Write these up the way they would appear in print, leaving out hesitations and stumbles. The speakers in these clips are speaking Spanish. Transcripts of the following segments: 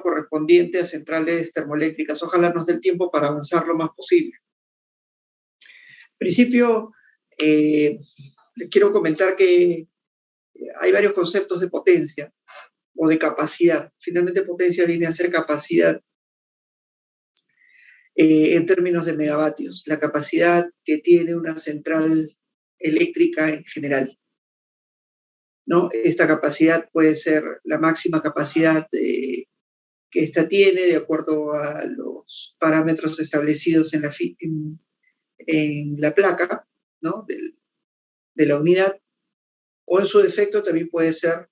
correspondiente a centrales termoeléctricas. Ojalá nos dé el tiempo para avanzar lo más posible. En principio, les quiero comentar que hay varios conceptos de potencia o de capacidad. Finalmente, potencia viene a ser capacidad en términos de megavatios, la capacidad que tiene una central eléctrica en general, ¿no? Esta capacidad puede ser la máxima capacidad que ésta tiene de acuerdo a los parámetros establecidos en la placa, ¿no? de la unidad, o en su defecto también puede ser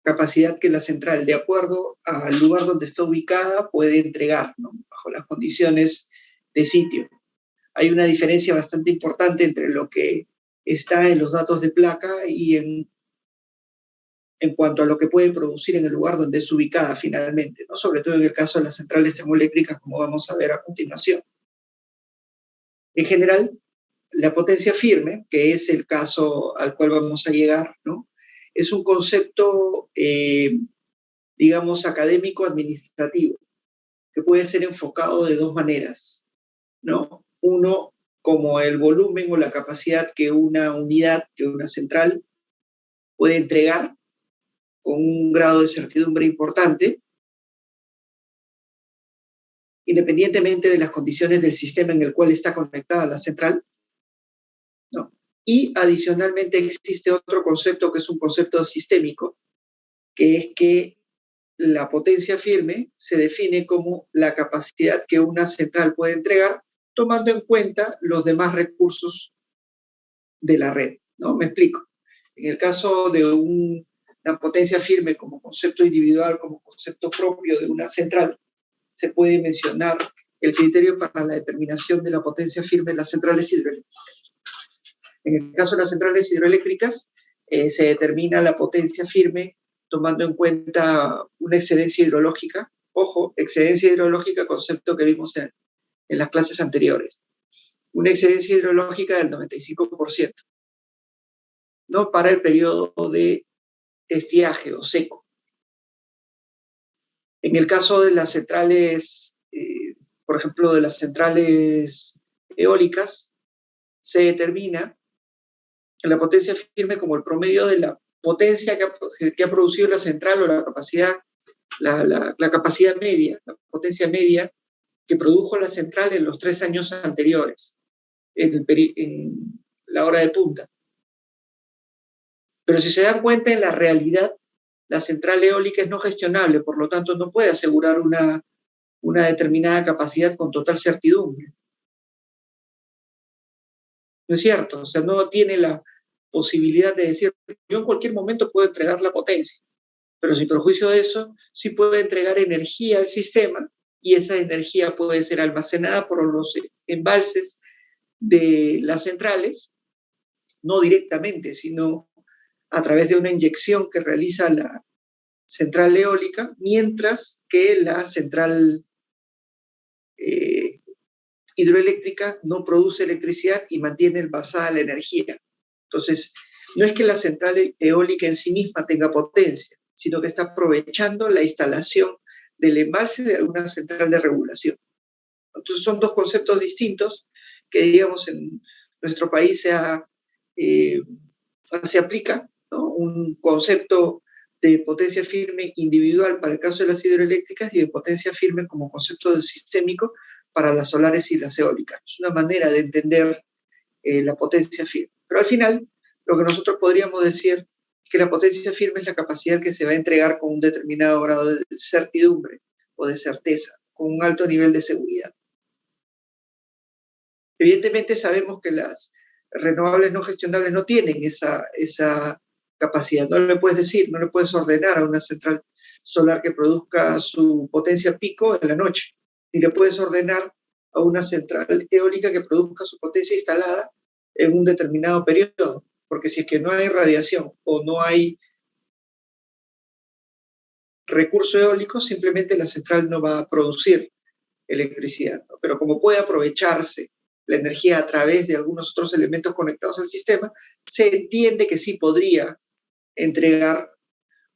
capacidad que la central, de acuerdo al lugar donde está ubicada, puede entregar, ¿no? Bajo las condiciones de sitio. Hay una diferencia bastante importante entre lo que está en los datos de placa y en cuanto a lo que puede producir en el lugar donde es ubicada finalmente, ¿no? Sobre todo en el caso de las centrales termoeléctricas, como vamos a ver a continuación. En general, la potencia firme, que es el caso al cual vamos a llegar, ¿no? Es un concepto, digamos, académico-administrativo, que puede ser enfocado de dos maneras, ¿no? Uno, como el volumen o la capacidad que una unidad, que una central, puede entregar con un grado de certidumbre importante, independientemente de las condiciones del sistema en el cual está conectada la central, ¿no? Y adicionalmente existe otro concepto que es un concepto sistémico, que es que la potencia firme se define como la capacidad que una central puede entregar tomando en cuenta los demás recursos de la red, ¿no? Me explico. En el caso de una potencia firme como concepto individual, como concepto propio de una central, se puede mencionar el criterio para la determinación de la potencia firme de las centrales hidroeléctricas. En el caso de las centrales hidroeléctricas, se determina la potencia firme tomando en cuenta una excedencia hidrológica. Ojo, excedencia hidrológica, concepto que vimos en las clases anteriores. Una excedencia hidrológica del 95%, ¿no? Para el periodo de estiaje o seco. En el caso de las centrales, por ejemplo, de las centrales eólicas, se determina la potencia firme como el promedio de la potencia que ha producido la central o la capacidad, la capacidad media, la potencia media que produjo la central en los 3 años anteriores, en la hora de punta. Pero si se dan cuenta, en la realidad, la central eólica es no gestionable, por lo tanto no puede asegurar una determinada capacidad con total certidumbre. ¿No es cierto? O sea, no tiene la posibilidad de decir, yo en cualquier momento puedo entregar la potencia, pero sin perjuicio de eso, sí puede entregar energía al sistema y esa energía puede ser almacenada por los embalses de las centrales, no directamente, sino a través de una inyección que realiza la central eólica, mientras que la central hidroeléctrica no produce electricidad y mantiene envasada la energía. Entonces, no es que la central eólica en sí misma tenga potencia, sino que está aprovechando la instalación del embalse de alguna central de regulación. Entonces, son dos conceptos distintos que, digamos, en nuestro país se aplica, ¿no? Un concepto de potencia firme individual para el caso de las hidroeléctricas y de potencia firme como concepto sistémico para las solares y las eólicas. Es una manera de entender la potencia firme. Pero al final, lo que nosotros podríamos decir es que la potencia firme es la capacidad que se va a entregar con un determinado grado de certidumbre o de certeza, con un alto nivel de seguridad. Evidentemente sabemos que las renovables no gestionables no tienen esa capacidad. No le puedes decir, no le puedes ordenar a una central solar que produzca su potencia pico en la noche, ni le puedes ordenar a una central eólica que produzca su potencia instalada en un determinado periodo, porque si es que no hay radiación o no hay recurso eólico, simplemente la central no va a producir electricidad, ¿no? Pero como puede aprovecharse la energía a través de algunos otros elementos conectados al sistema, se entiende que sí podría entregar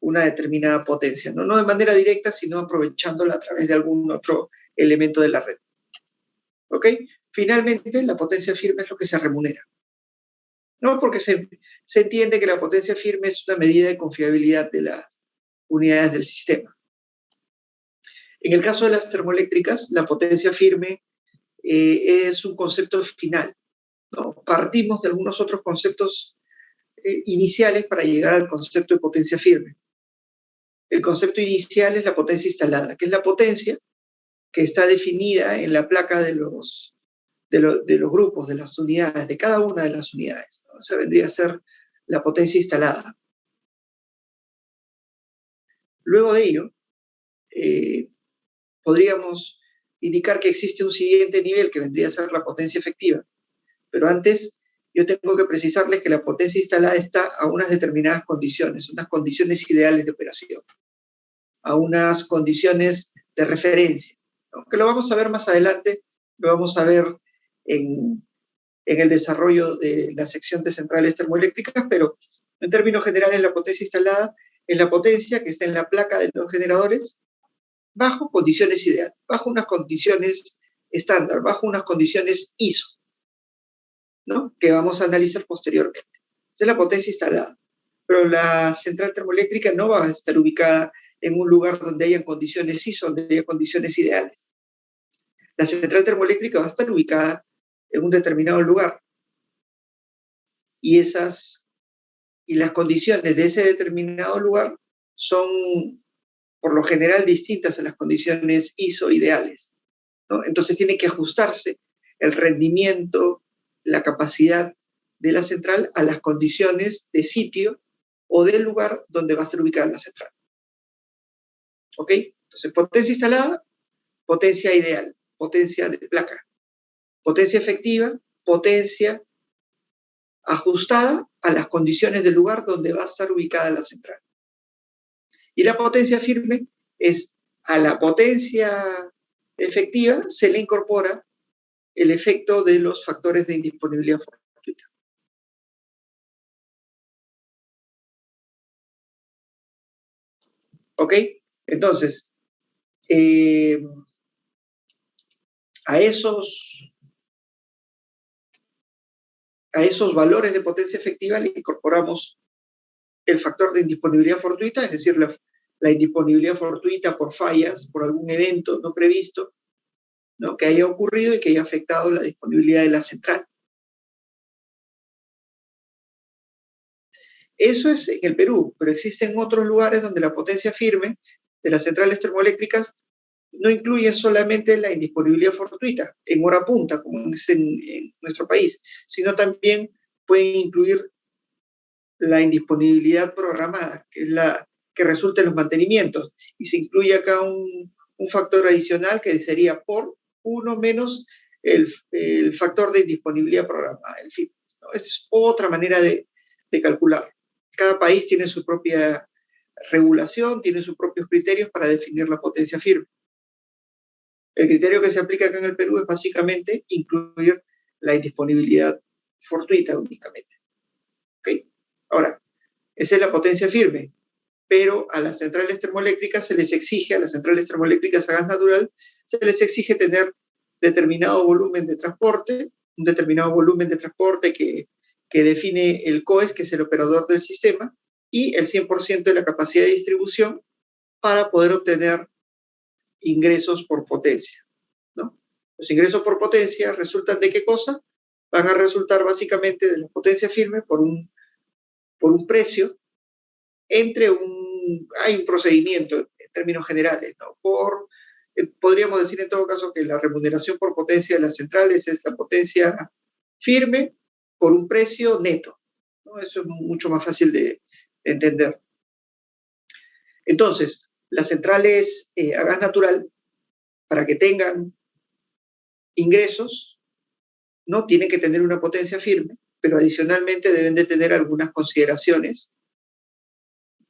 una determinada potencia, ¿no? No de manera directa, sino aprovechándola a través de algún otro elemento de la red. ¿Ok? Finalmente, la potencia firme es lo que se remunera, ¿no? Porque se entiende que la potencia firme es una medida de confiabilidad de las unidades del sistema. En el caso de las termoeléctricas, la potencia firme es un concepto final, ¿no? Partimos de algunos otros conceptos iniciales para llegar al concepto de potencia firme. El concepto inicial es la potencia instalada, que es la potencia que está definida en la placa de los grupos, de las unidades, de cada una de las unidades, ¿no? O sea, vendría a ser la potencia instalada. Luego de ello, podríamos indicar que existe un siguiente nivel que vendría a ser la potencia efectiva. Pero antes, yo tengo que precisarles que la potencia instalada está a unas determinadas condiciones, unas condiciones ideales de operación, a unas condiciones de referencia, ¿no? Que lo vamos a ver más adelante, lo vamos a ver en el desarrollo de la sección de centrales termoeléctricas, pero en términos generales la potencia instalada es la potencia que está en la placa de los generadores bajo condiciones ideales, bajo unas condiciones estándar, bajo unas condiciones ISO, ¿no? Que vamos a analizar posteriormente. Esa es la potencia instalada. Pero la central termoeléctrica no va a estar ubicada en un lugar donde hayan condiciones ISO, donde haya condiciones ideales. La central termoeléctrica va a estar ubicada en un determinado lugar. Y las condiciones de ese determinado lugar son, por lo general, distintas a las condiciones ISO ideales, ¿no? Entonces tiene que ajustarse el rendimiento, la capacidad de la central a las condiciones de sitio o del lugar donde va a estar ubicada la central. ¿Ok? Entonces, potencia instalada, potencia ideal, potencia de placa. Potencia efectiva, potencia ajustada a las condiciones del lugar donde va a estar ubicada la central. Y la potencia firme es a la potencia efectiva se le incorpora el efecto de los factores de indisponibilidad fortuita. ¿Ok? Entonces, a esos valores de potencia efectiva le incorporamos el factor de indisponibilidad fortuita, es decir, la indisponibilidad fortuita por fallas, por algún evento no previsto, ¿no? Que haya ocurrido y que haya afectado la disponibilidad de la central. Eso es en el Perú, pero existen otros lugares donde la potencia firme de las centrales termoeléctricas no incluye solamente la indisponibilidad fortuita en hora punta, como es en nuestro país, sino también puede incluir la indisponibilidad programada, que es la que resulta en los mantenimientos. Y se incluye acá un factor adicional que sería por 1 menos el factor de indisponibilidad programada, el FIP, ¿no? Es otra manera de calcular. Cada país tiene su propia regulación, tiene sus propios criterios para definir la potencia firme. El criterio que se aplica acá en el Perú es básicamente incluir la indisponibilidad fortuita únicamente. ¿Okay? Ahora, esa es la potencia firme, pero a las centrales termoeléctricas se les exige, a las centrales termoeléctricas a gas natural, se les exige tener determinado volumen de transporte, un determinado volumen de transporte que define el COES, que es el operador del sistema, y el 100% de la capacidad de distribución para poder obtener ingresos por potencia, ¿no? Los ingresos por potencia resultan de qué cosa? Van a resultar básicamente de la potencia firme por un precio hay un procedimiento en términos generales, ¿no? Podríamos decir en todo caso que la remuneración por potencia de las centrales es la potencia firme por un precio neto, ¿no? Eso es mucho más fácil de entender. Entonces, las centrales a gas natural, para que tengan ingresos, ¿no? Tienen que tener una potencia firme, pero adicionalmente deben de tener algunas consideraciones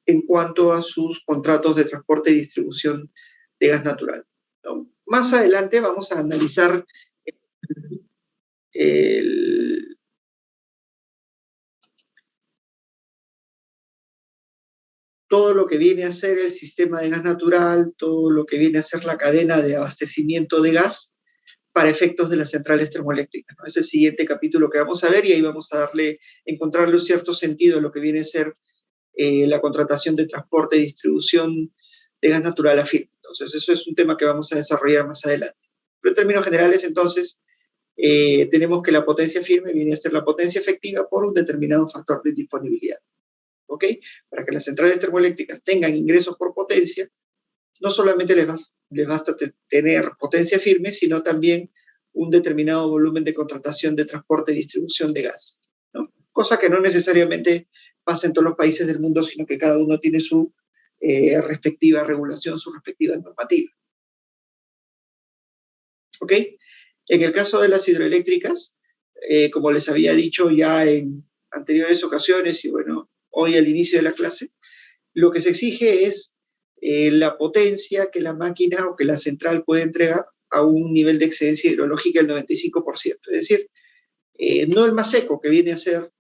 en cuanto a sus contratos de transporte y distribución de gas natural, ¿no? Más adelante vamos a analizar el, todo lo que viene a ser el sistema de gas natural, todo lo que viene a ser la cadena de abastecimiento de gas para efectos de las centrales termoeléctricas, ¿no? Es el siguiente capítulo que vamos a ver y ahí vamos a encontrarle un cierto sentido a lo que viene a ser la contratación de transporte y distribución de gas natural a firme. Entonces, eso es un tema que vamos a desarrollar más adelante. Pero en términos generales, entonces, tenemos que la potencia firme viene a ser la potencia efectiva por un determinado factor de disponibilidad. ¿Ok? Para que las centrales termoeléctricas tengan ingresos por potencia, no solamente les basta tener potencia firme, sino también un determinado volumen de contratación de transporte y distribución de gas, ¿no? Cosa que no necesariamente pasa en todos los países del mundo, sino que cada uno tiene su respectiva regulación, su respectiva normativa. ¿Ok? En el caso de las hidroeléctricas, como les había dicho ya en anteriores ocasiones y bueno, hoy al inicio de la clase, lo que se exige es la potencia que la máquina o que la central puede entregar a un nivel de excedencia hidrológica del 95%. Es decir, no el más seco, que viene a ser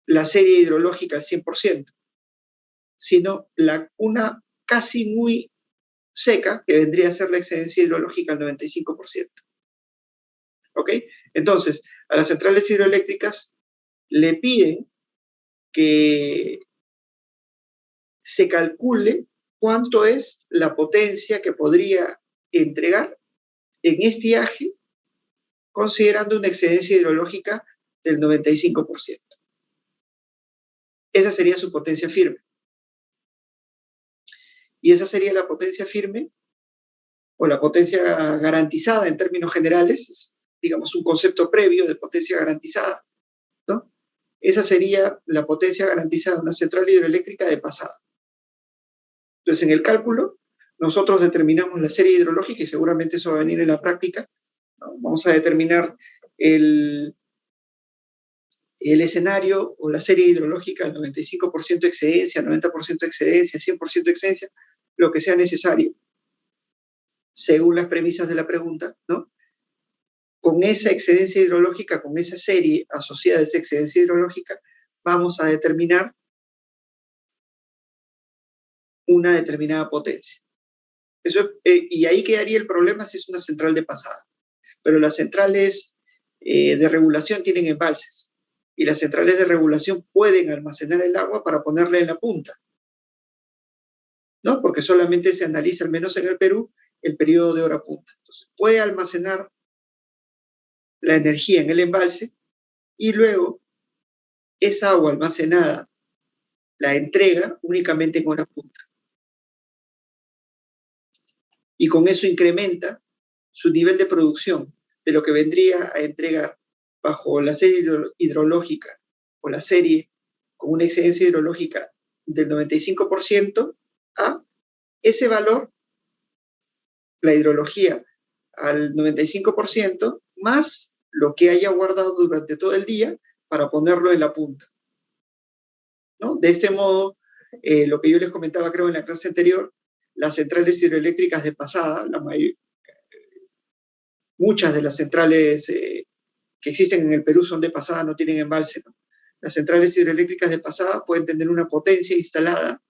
la serie hidrológica al 100%, sino una casi muy seca, que vendría a ser la excedencia hidrológica al 95%. ¿Ok? Entonces, a las centrales hidroeléctricas le piden que se calcule cuánto es la potencia que podría entregar en estiaje, considerando una excedencia hidrológica del 95%. Esa sería su potencia firme. Y esa sería la potencia firme o la potencia garantizada en términos generales, digamos un concepto previo de potencia garantizada, ¿no? Esa sería la potencia garantizada de una central hidroeléctrica de pasada. Entonces, en el cálculo, nosotros determinamos la serie hidrológica y seguramente eso va a venir en la práctica, ¿no? Vamos a determinar el escenario o la serie hidrológica, el 95% de excedencia, 90% de excedencia, 100% de excedencia, lo que sea necesario, según las premisas de la pregunta, ¿no? Con esa excedencia hidrológica, con esa serie asociada a esa excedencia hidrológica, vamos a determinar una determinada potencia. Eso, y ahí quedaría el problema si es una central de pasada. Pero las centrales de regulación tienen embalses y las centrales de regulación pueden almacenar el agua para ponerla en la punta, ¿no? Porque solamente se analiza, al menos en el Perú, el periodo de hora punta. Entonces, puede almacenar la energía en el embalse y luego esa agua almacenada la entrega únicamente en hora punta. Y con eso incrementa su nivel de producción de lo que vendría a entregar bajo la serie hidrológica o la serie con una excedencia hidrológica del 95% a ese valor, la hidrología al 95%, más lo que haya guardado durante todo el día para ponerlo en la punta, ¿no? De este modo, lo que yo les comentaba creo en la clase anterior, las centrales hidroeléctricas de pasada, muchas de las centrales que existen en el Perú son de pasada, no tienen embalse, ¿no? Las centrales hidroeléctricas de pasada pueden tener una potencia instalada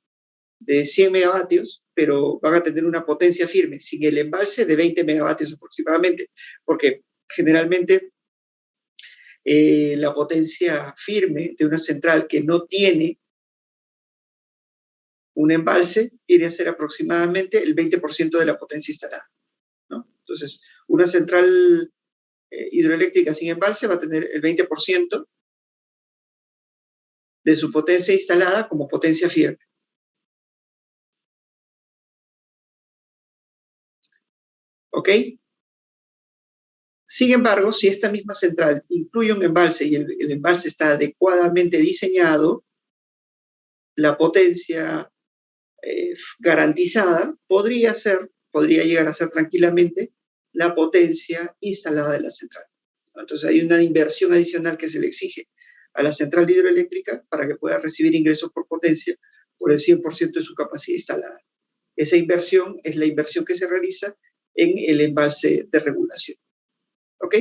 de 100 megavatios, pero van a tener una potencia firme, sin el embalse, de 20 megavatios aproximadamente, porque generalmente la potencia firme de una central que no tiene un embalse viene a ser aproximadamente el 20% de la potencia instalada, ¿no? Entonces, una central hidroeléctrica sin embalse va a tener el 20% de su potencia instalada como potencia firme. ¿Ok? Sin embargo, si esta misma central incluye un embalse y el embalse está adecuadamente diseñado, la potencia garantizada podría llegar a ser tranquilamente la potencia instalada de la central. Entonces hay una inversión adicional que se le exige a la central hidroeléctrica para que pueda recibir ingresos por potencia por el 100% de su capacidad instalada. Esa inversión es la inversión que se realiza en el embalse de regulación. ¿Ok?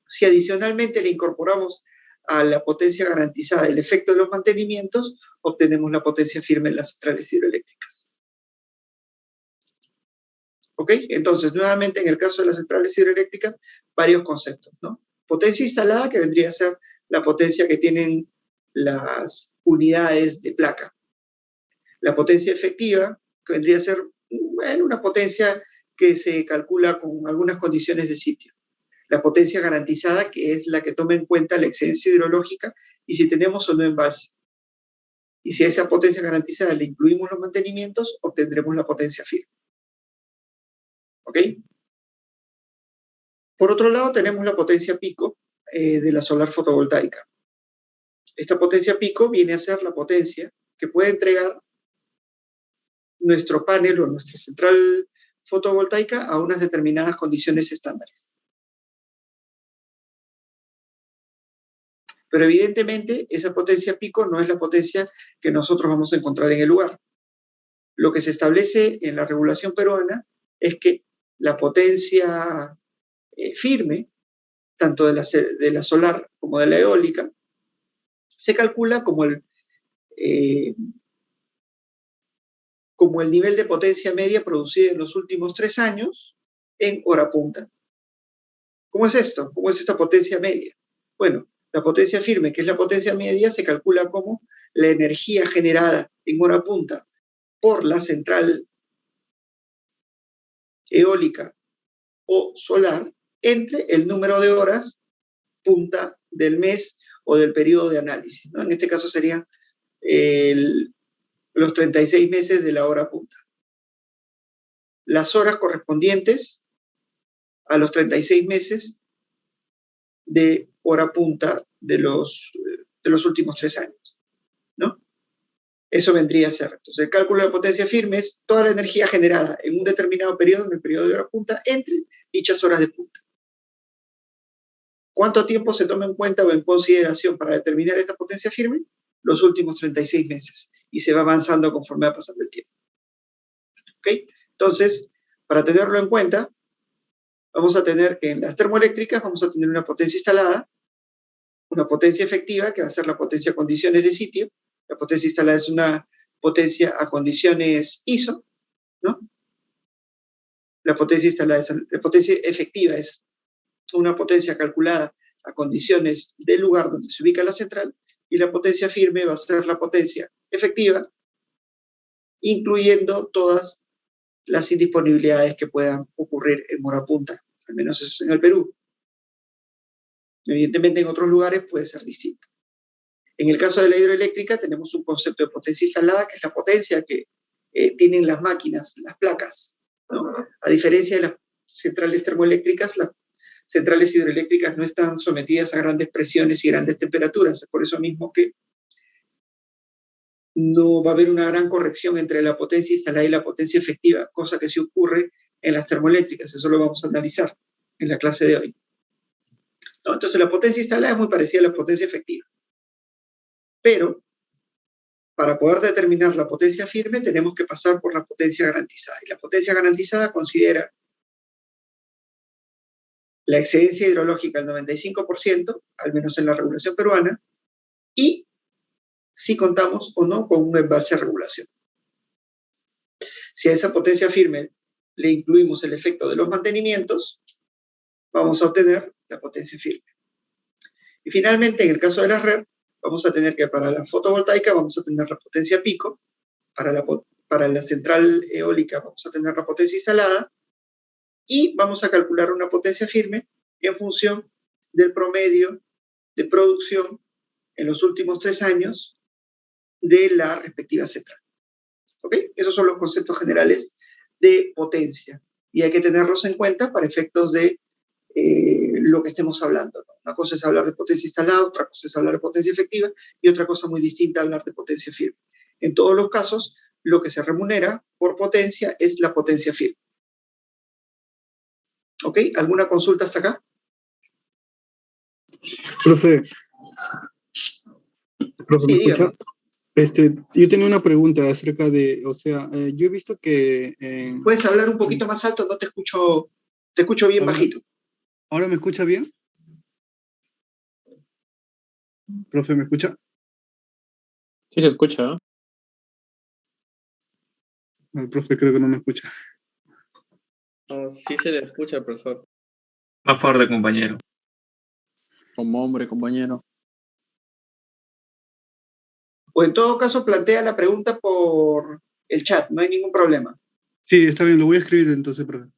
Si adicionalmente le incorporamos a la potencia garantizada, el efecto de los mantenimientos, obtenemos la potencia firme en las centrales hidroeléctricas. ¿Ok? Entonces, nuevamente, en el caso de las centrales hidroeléctricas, varios conceptos, ¿no? Potencia instalada, que vendría a ser la potencia que tienen las unidades de placa. La potencia efectiva, que vendría a ser, bueno, una potencia que se calcula con algunas condiciones de sitio. La potencia garantizada, que es la que toma en cuenta la excedencia hidrológica y si tenemos o no embalse. Y si a esa potencia garantizada le incluimos los mantenimientos, obtendremos la potencia firme. ¿Ok? Por otro lado, tenemos la potencia pico de la solar fotovoltaica. Esta potencia pico viene a ser la potencia que puede entregar nuestro panel o nuestra central fotovoltaica a unas determinadas condiciones estándares. Pero evidentemente esa potencia pico no es la potencia que nosotros vamos a encontrar en el lugar. Lo que se establece en la regulación peruana es que la potencia firme, tanto de la solar como de la eólica, se calcula como el nivel de potencia media producida en los últimos 3 años en hora punta. ¿Cómo es esto? ¿Cómo es esta potencia media? Bueno, la potencia firme, que es la potencia media, se calcula como la energía generada en hora punta por la central eólica o solar entre el número de horas punta del mes o del periodo de análisis, ¿no? En este caso serían los 36 meses de la hora punta. Las horas correspondientes a los 36 meses de hora punta de los últimos 3 años, ¿no? Eso vendría a ser. Entonces, el cálculo de potencia firme es toda la energía generada en un determinado periodo, en el periodo de hora punta, entre dichas horas de punta. ¿Cuánto tiempo se toma en cuenta o en consideración para determinar esta potencia firme? Los últimos 36 meses. Y se va avanzando conforme va pasando el tiempo. ¿Ok? Entonces, para tenerlo en cuenta, vamos a tener que en las termoeléctricas vamos a tener una potencia instalada, una potencia efectiva, que va a ser la potencia a condiciones de sitio. La potencia instalada es una potencia a condiciones ISO, ¿no? La potencia instalada la potencia efectiva es una potencia calculada a condiciones del lugar donde se ubica la central, y la potencia firme va a ser la potencia efectiva, incluyendo todas las indisponibilidades que puedan ocurrir en hora punta, al menos eso es en el Perú. Evidentemente en otros lugares puede ser distinto. En el caso de la hidroeléctrica tenemos un concepto de potencia instalada, que es la potencia que tienen las máquinas, las placas, ¿no? A diferencia de las centrales termoeléctricas, las centrales hidroeléctricas no están sometidas a grandes presiones y grandes temperaturas. Es por eso mismo que no va a haber una gran corrección entre la potencia instalada y la potencia efectiva, cosa que sí ocurre en las termoeléctricas. Eso lo vamos a analizar en la clase de hoy, ¿no? Entonces, la potencia instalada es muy parecida a la potencia efectiva. Pero, para poder determinar la potencia firme, tenemos que pasar por la potencia garantizada. Y la potencia garantizada considera la excedencia hidrológica al 95%, al menos en la regulación peruana, y si contamos o no con un embalse de regulación. Si a esa potencia firme le incluimos el efecto de los mantenimientos, vamos a obtener la potencia firme. Y finalmente, en el caso de la red, vamos a tener que para la fotovoltaica vamos a tener la potencia pico, para la central eólica vamos a tener la potencia instalada, y vamos a calcular una potencia firme en función del promedio de producción en los últimos 3 años de la respectiva central. ¿Ok? Esos son los conceptos generales de potencia y hay que tenerlos en cuenta para efectos de lo que estemos hablando, ¿no? Una cosa es hablar de potencia instalada, otra cosa es hablar de potencia efectiva y otra cosa muy distinta hablar de potencia firme. En todos los casos, lo que se remunera por potencia es la potencia firme. ¿Ok? ¿Alguna consulta hasta acá? Profe, Sí, ¿me escucha? dígame. Yo tenía una pregunta acerca de, o sea, yo he visto que... ¿Puedes hablar un poquito más alto? No te escucho bien ahora, bajito. ¿ahora me escucha bien? Profe, ¿me escucha? Sí se escucha, ¿no? No, el profe creo que no me escucha. No, sí se le escucha, profesor. A favor de compañero. Como hombre, compañero. O en todo caso, plantea la pregunta por el chat, no hay ningún problema. Sí, está bien, lo voy a escribir entonces, profe.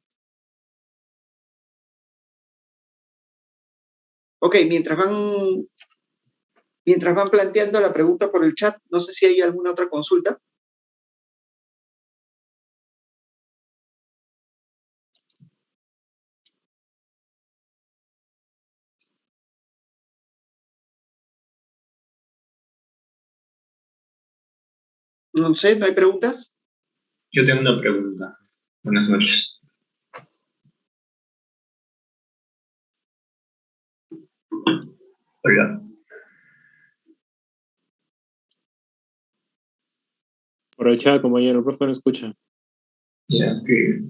Ok, mientras van planteando la pregunta por el chat, no sé si hay alguna otra consulta. No sé, ¿no hay preguntas? Yo tengo una pregunta. Buenas noches. Hola. Por el chat, compañero, el profe no escucha. Ya, que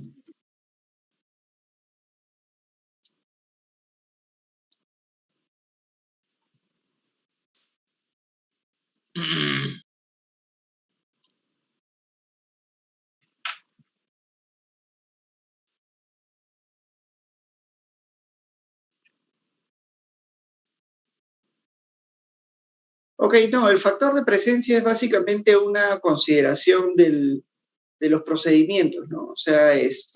Ok, no, el factor de presencia es básicamente una consideración de los procedimientos, ¿no? O sea, es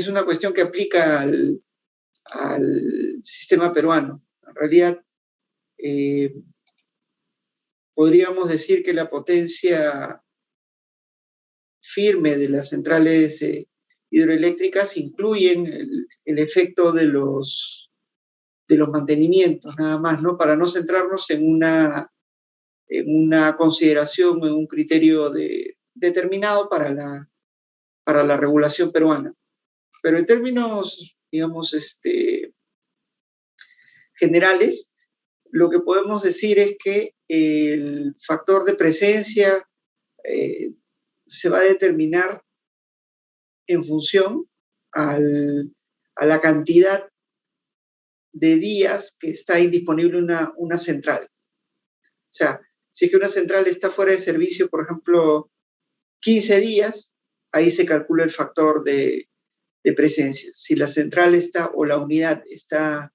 una cuestión que aplica al sistema peruano. En realidad, eh, podríamos decir que la potencia firme de las centrales hidroeléctricas incluyen el efecto de los mantenimientos, nada más, ¿no? Para no centrarnos en una consideración, en un criterio determinado para la regulación peruana. Pero en términos, digamos, generales, lo que podemos decir es que el factor de presencia se va a determinar en función a la cantidad de días que está indisponible una central. O sea, si es que una central está fuera de servicio, por ejemplo, 15 días, ahí se calcula el factor de presencia. Si la central está o la unidad está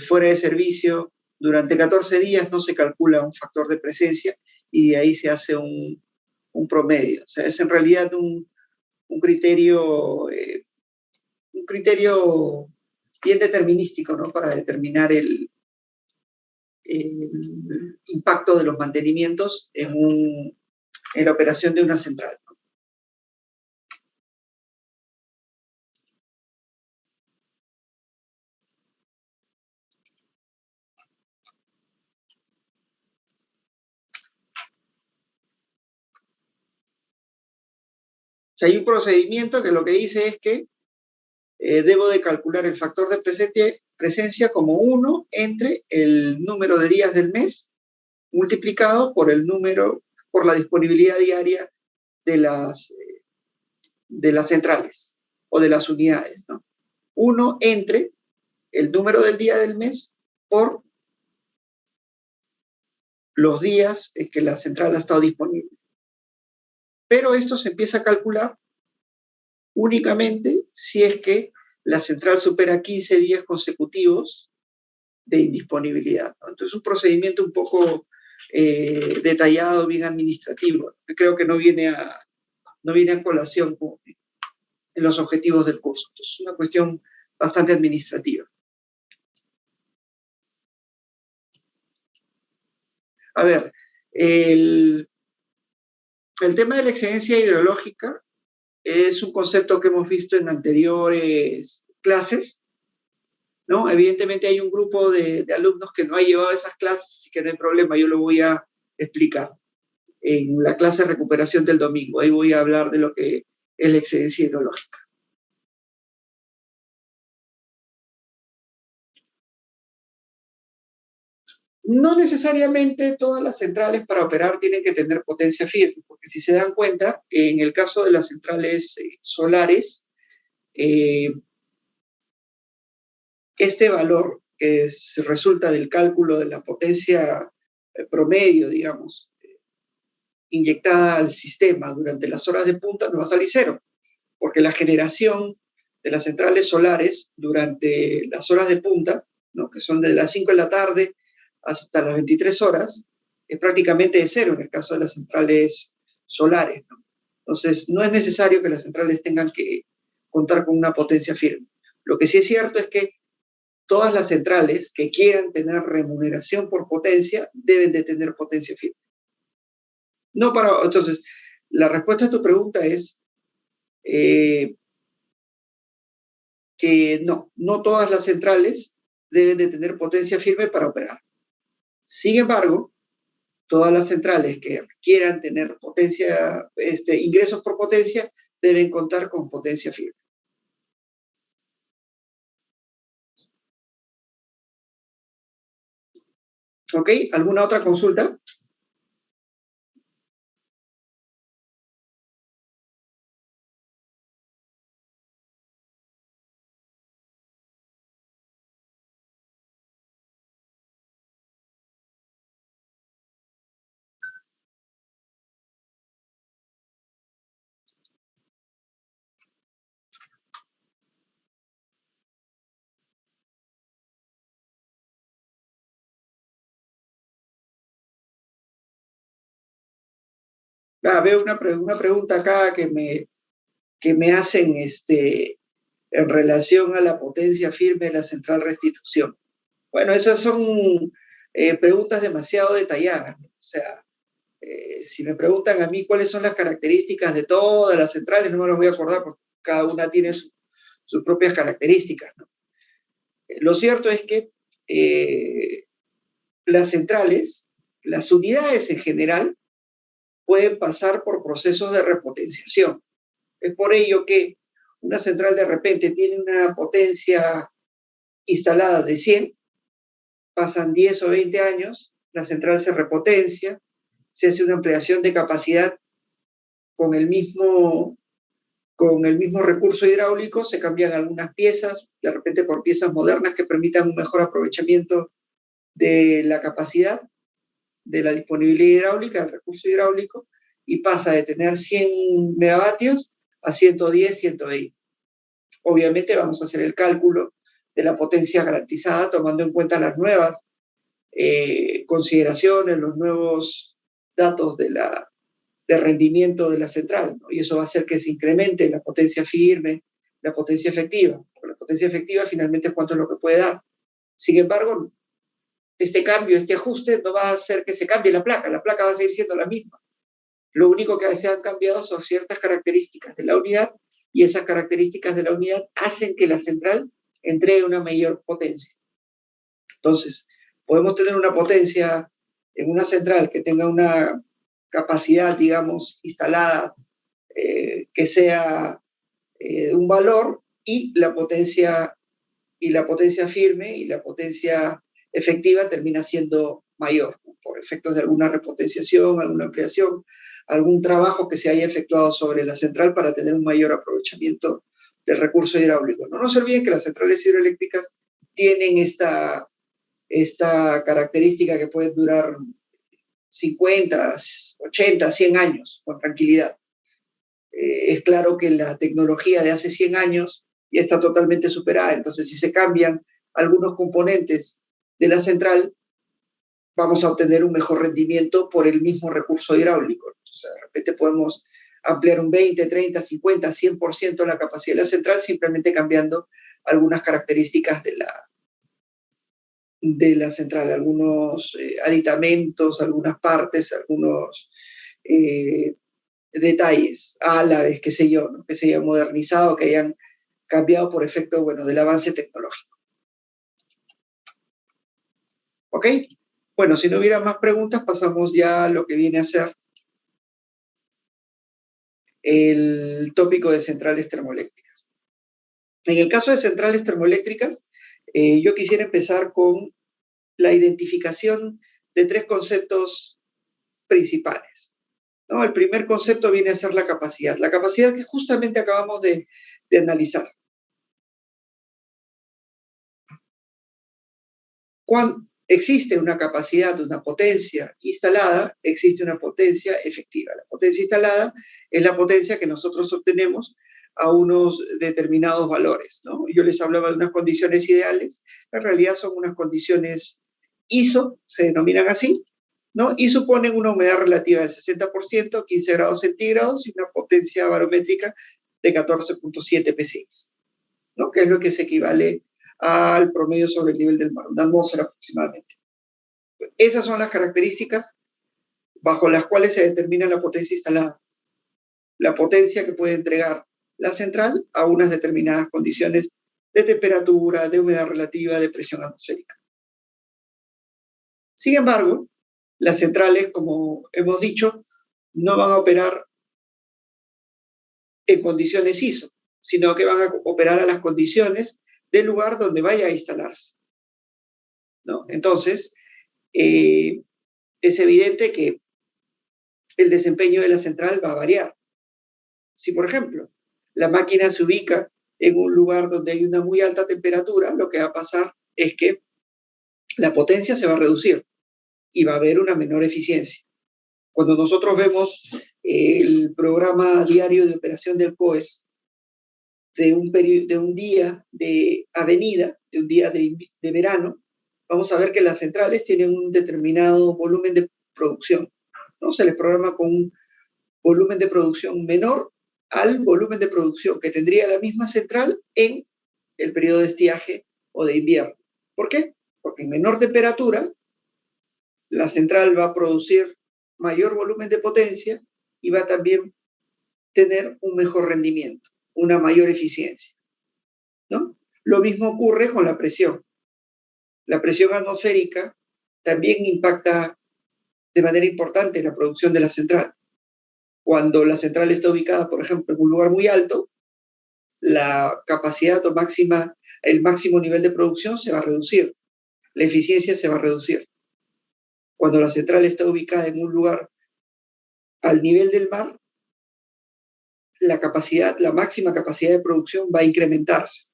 fuera de servicio durante 14 días, no se calcula un factor de presencia y de ahí se hace un promedio. O sea, es en realidad un criterio bien determinístico, ¿no? Para determinar el impacto de los mantenimientos en la operación de una central, ¿no? O sea, hay un procedimiento que lo que dice es que debo de calcular el factor de presencia como 1 entre el número de días del mes multiplicado por por la disponibilidad diaria de las centrales o de las unidades, ¿no? 1 entre el número del día del mes por los días en que la central ha estado disponible. Pero esto se empieza a calcular únicamente si es que la central supera 15 días consecutivos de indisponibilidad, ¿no? Entonces, un procedimiento un poco detallado, bien administrativo, que creo que no viene a colación en los objetivos del curso. Entonces, es una cuestión bastante administrativa. A ver, el tema de la excedencia hidrológica es un concepto que hemos visto en anteriores clases, ¿no? Evidentemente hay un grupo de alumnos que no ha llevado esas clases, así que no hay problema, yo lo voy a explicar en la clase de recuperación del domingo. Ahí voy a hablar de lo que es la excedencia hidrológica. No necesariamente todas las centrales para operar tienen que tener potencia firme, porque si se dan cuenta, en el caso de las centrales solares, este valor resulta del cálculo de la potencia promedio, digamos, inyectada al sistema durante las horas de punta, no va a salir cero, porque la generación de las centrales solares durante las horas de punta, ¿no?, que son de las 5 de la tarde hasta las 23 horas, es prácticamente de cero en el caso de las centrales solares, ¿no? Entonces, no es necesario que las centrales tengan que contar con una potencia firme. Lo que sí es cierto es que todas las centrales que quieran tener remuneración por potencia deben de tener potencia firme. No para, entonces, la respuesta a tu pregunta es que no todas las centrales deben de tener potencia firme para operar. Sin embargo, todas las centrales que quieran tener potencia, ingresos por potencia, deben contar con potencia firme. ¿Ok? ¿Alguna otra consulta? Veo una pregunta acá que me hacen en relación a la potencia firme de la central restitución. Bueno, esas son preguntas demasiado detalladas, ¿no? O sea, si me preguntan a mí cuáles son las características de todas las centrales, no me las voy a acordar porque cada una tiene sus propias características, ¿no? Lo cierto es que las centrales, las unidades en general, pueden pasar por procesos de repotenciación. Es por ello que una central de repente tiene una potencia instalada de 100, pasan 10 o 20 años, la central se repotencia, se hace una ampliación de capacidad con el mismo recurso hidráulico, se cambian algunas piezas, de repente por piezas modernas que permitan un mejor aprovechamiento de la capacidad, de la disponibilidad hidráulica, del recurso hidráulico, y pasa de tener 100 megavatios a 110, 120. Obviamente vamos a hacer el cálculo de la potencia garantizada tomando en cuenta las nuevas consideraciones, los nuevos datos de rendimiento de la central, ¿no? Y eso va a hacer que se incremente la potencia firme, la potencia efectiva. Porque la potencia efectiva finalmente es cuánto es lo que puede dar. Sin embargo, este cambio, este ajuste no va a hacer que se cambie la placa va a seguir siendo la misma. Lo único que se han cambiado son ciertas características de la unidad y esas características de la unidad hacen que la central entregue una mayor potencia. Entonces, podemos tener una potencia en una central que tenga una capacidad, digamos, instalada que sea un valor y la potencia firme y la potencia efectiva termina siendo mayor, ¿no?, por efectos de alguna repotenciación, alguna ampliación, algún trabajo que se haya efectuado sobre la central para tener un mayor aprovechamiento del recurso hidráulico. No nos olviden que las centrales hidroeléctricas tienen esta característica que puede durar 50, 80, 100 años con tranquilidad. Es claro que la tecnología de hace 100 años ya está totalmente superada, entonces si se cambian algunos componentes de la central, vamos a obtener un mejor rendimiento por el mismo recurso hidráulico. O sea, de repente podemos ampliar un 20, 30, 50, 100% la capacidad de la central simplemente cambiando algunas características de la central, algunos aditamentos, algunas partes, algunos detalles, álabes, qué sé yo, ¿no?, que se hayan modernizado, que hayan cambiado por efecto, bueno, del avance tecnológico. ¿Ok? Bueno, si no hubiera más preguntas, pasamos ya a lo que viene a ser el tópico de centrales termoeléctricas. En el caso de centrales termoeléctricas, yo quisiera empezar con la identificación de 3 conceptos principales, ¿no? El primer concepto viene a ser la capacidad que justamente acabamos de analizar. Cuando existe una capacidad, una potencia instalada, existe una potencia efectiva. La potencia instalada es la potencia que nosotros obtenemos a unos determinados valores, ¿no? Yo les hablaba de unas condiciones ideales, en realidad son unas condiciones ISO, se denominan así, ¿no? Y suponen una humedad relativa del 60%, 15 grados centígrados y una potencia barométrica de 14.7 psi, ¿no? Que es lo que se equivale al promedio sobre el nivel del mar, una atmósfera aproximadamente. Esas son las características bajo las cuales se determina la potencia instalada, la potencia que puede entregar la central a unas determinadas condiciones de temperatura, de humedad relativa, de presión atmosférica. Sin embargo, las centrales, como hemos dicho, no van a operar en condiciones ISO, sino que van a operar a las condiciones del lugar donde vaya a instalarse, ¿no? Entonces, es evidente que el desempeño de la central va a variar. Si, por ejemplo, la máquina se ubica en un lugar donde hay una muy alta temperatura, lo que va a pasar es que la potencia se va a reducir y va a haber una menor eficiencia. Cuando nosotros vemos el programa diario de operación del COES de un día de avenida, de un día de verano, vamos a ver que las centrales tienen un determinado volumen de producción, ¿no? Se les programa con un volumen de producción menor al volumen de producción que tendría la misma central en el periodo de estiaje o de invierno. ¿Por qué? Porque en menor temperatura la central va a producir mayor volumen de potencia y va a también tener un mejor rendimiento, una mayor eficiencia, ¿no? Lo mismo ocurre con la presión. La presión atmosférica también impacta de manera importante en la producción de la central. Cuando la central está ubicada, por ejemplo, en un lugar muy alto, la capacidad o el máximo nivel de producción se va a reducir, la eficiencia se va a reducir. Cuando la central está ubicada en un lugar al nivel del mar, la máxima capacidad de producción va a incrementarse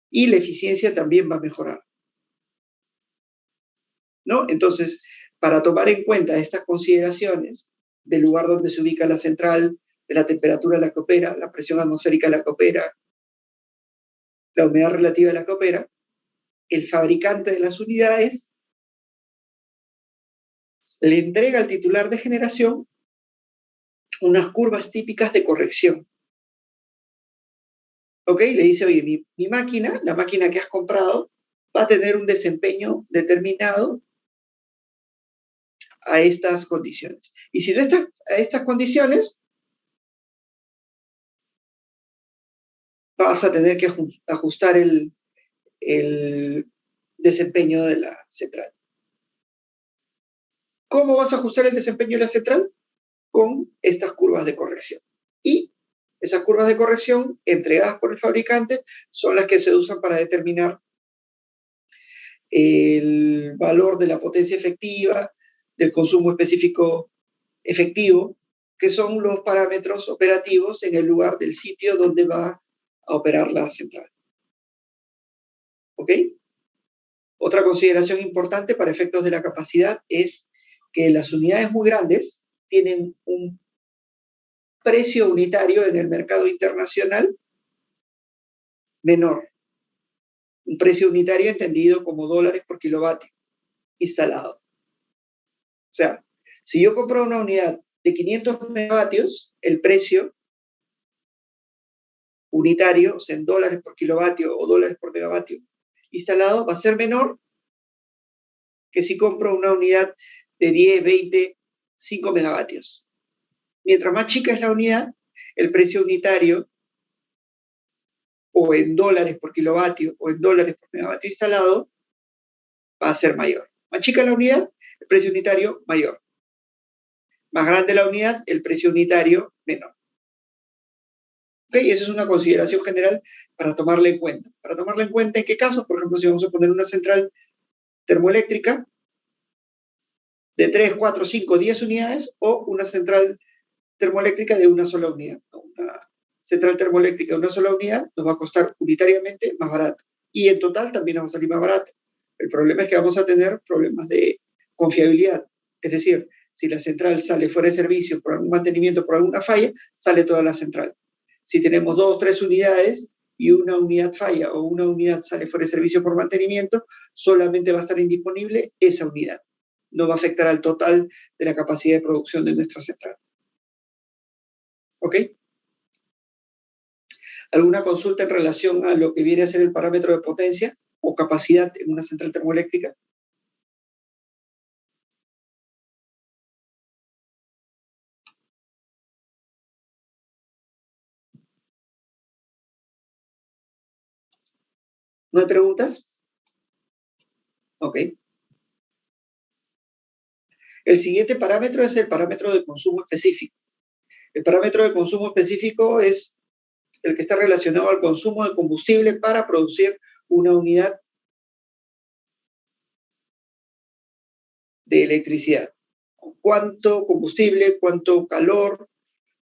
y la eficiencia también va a mejorar, ¿no? Entonces, para tomar en cuenta estas consideraciones del lugar donde se ubica la central, de la temperatura a la que opera, la presión atmosférica a la que opera, la humedad relativa a la que opera, el fabricante de las unidades le entrega al titular de generación unas curvas típicas de corrección. ¿Ok? Le dice, oye, mi máquina, la máquina que has comprado, va a tener un desempeño determinado a estas condiciones. Y si no está a estas condiciones, vas a tener que ajustar el desempeño de la central. ¿Cómo vas a ajustar el desempeño de la central? Con estas curvas de corrección. Y esas curvas de corrección entregadas por el fabricante son las que se usan para determinar el valor de la potencia efectiva, del consumo específico efectivo, que son los parámetros operativos en el lugar del sitio donde va a operar la central. ¿Ok? Otra consideración importante para efectos de la capacidad es que las unidades muy grandes tienen un precio unitario en el mercado internacional menor. Un precio unitario entendido como dólares por kilovatio instalado. O sea, si yo compro una unidad de 500 megavatios, el precio unitario, o sea, en dólares por kilovatio o dólares por megavatio instalado, va a ser menor que si compro una unidad de 10, 20, 5 megavatios. Mientras más chica es la unidad, el precio unitario, o en dólares por kilovatio, o en dólares por megavatio instalado, va a ser mayor. Más chica la unidad, el precio unitario mayor. Más grande la unidad, el precio unitario menor. ¿Ok? Esa es una consideración general para tomarla en cuenta. Para tomarla en cuenta, ¿en qué casos? Por ejemplo, si vamos a poner una central termoeléctrica de 3, 4, 5, 10 unidades o una central termoeléctrica de una sola unidad. Una central termoeléctrica de una sola unidad nos va a costar unitariamente más barato. Y en total también nos va a salir más barato. El problema es que vamos a tener problemas de confiabilidad. Es decir, si la central sale fuera de servicio por algún mantenimiento, por alguna falla, sale toda la central. Si tenemos 2 o 3 unidades y una unidad falla o una unidad sale fuera de servicio por mantenimiento, solamente va a estar indisponible esa unidad. No va a afectar al total de la capacidad de producción de nuestra central. ¿Ok? ¿Alguna consulta en relación a lo que viene a ser el parámetro de potencia o capacidad en una central termoeléctrica? ¿No hay preguntas? Ok. El siguiente parámetro es el parámetro de consumo específico. El parámetro de consumo específico es el que está relacionado al consumo de combustible para producir una unidad de electricidad. ¿Cuánto combustible, cuánto calor,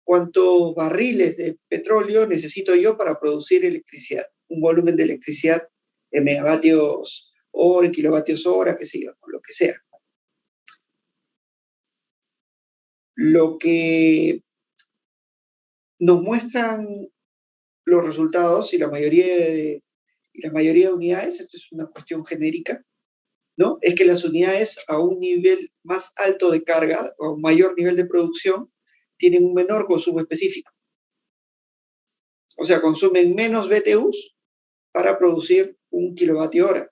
cuántos barriles de petróleo necesito yo para producir electricidad? Un volumen de electricidad en megavatios hora, en kilovatios hora, qué sé yo, lo que sea. Lo que nos muestran los resultados y la mayoría de unidades, esto es una cuestión genérica, ¿no? Es que las unidades a un nivel más alto de carga o un mayor nivel de producción tienen un menor consumo específico. O sea, consumen menos BTUs para producir 1 kilovatio hora.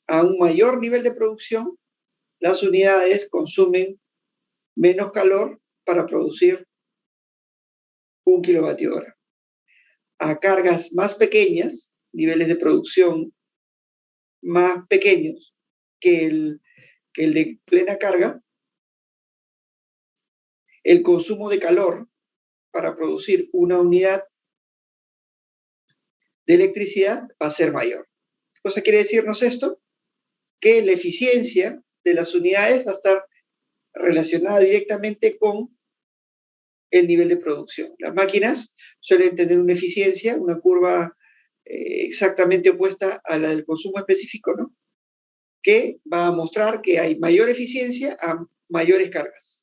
A un mayor nivel de producción, las unidades consumen menos calor para producir 1 kilovatio hora. A cargas más pequeñas, niveles de producción más pequeños que el de plena carga, el consumo de calor para producir una unidad de electricidad va a ser mayor. ¿Qué cosa quiere decirnos esto? Que la eficiencia de las unidades va a estar relacionada directamente con el nivel de producción. Las máquinas suelen tener una eficiencia, una curva exactamente opuesta a la del consumo específico, ¿no? Que va a mostrar que hay mayor eficiencia a mayores cargas.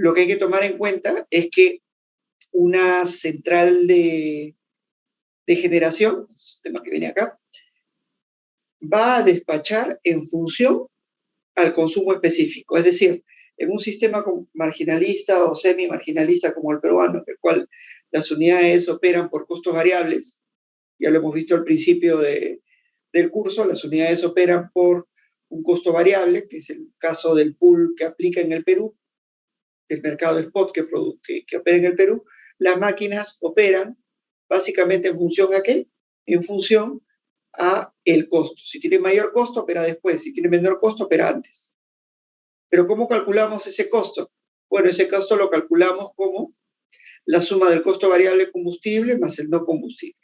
Lo que hay que tomar en cuenta es que una central de generación, es el tema que viene acá, va a despachar en función al consumo específico. Es decir, en un sistema marginalista o semi-marginalista como el peruano, en el cual las unidades operan por costos variables, ya lo hemos visto al principio del curso, las unidades operan por un costo variable, que es el caso del pool que aplica en el Perú, del mercado spot que opera en el Perú. Las máquinas operan básicamente en función a qué? En función a el costo. Si tiene mayor costo, opera después. Si tiene menor costo, opera antes. Pero ¿cómo calculamos ese costo? Bueno, ese costo lo calculamos como la suma del costo variable de combustible más el no combustible.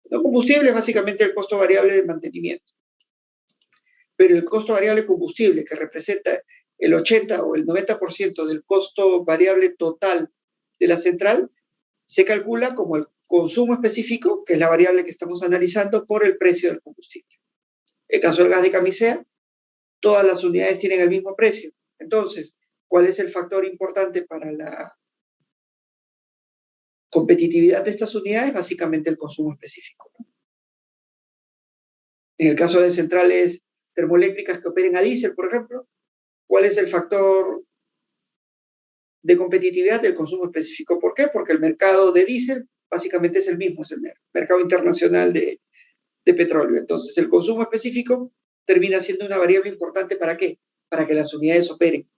El no combustible es básicamente el costo variable de mantenimiento. Pero el costo variable de combustible, que representa el 80 o el 90% del costo variable total de la central, se calcula como el consumo específico, que es la variable que estamos analizando, por el precio del combustible. En el caso del gas de camisea, todas las unidades tienen el mismo precio. Entonces, ¿cuál es el factor importante para la competitividad de estas unidades? Básicamente el consumo específico. En el caso de centrales termoeléctricas que operen a diésel, por ejemplo, ¿cuál es el factor de competitividad del consumo específico? ¿Por qué? Porque el mercado de diésel básicamente es el mismo, es el mercado internacional de petróleo. Entonces, el consumo específico termina siendo una variable importante. ¿Para qué? Para que las unidades operen.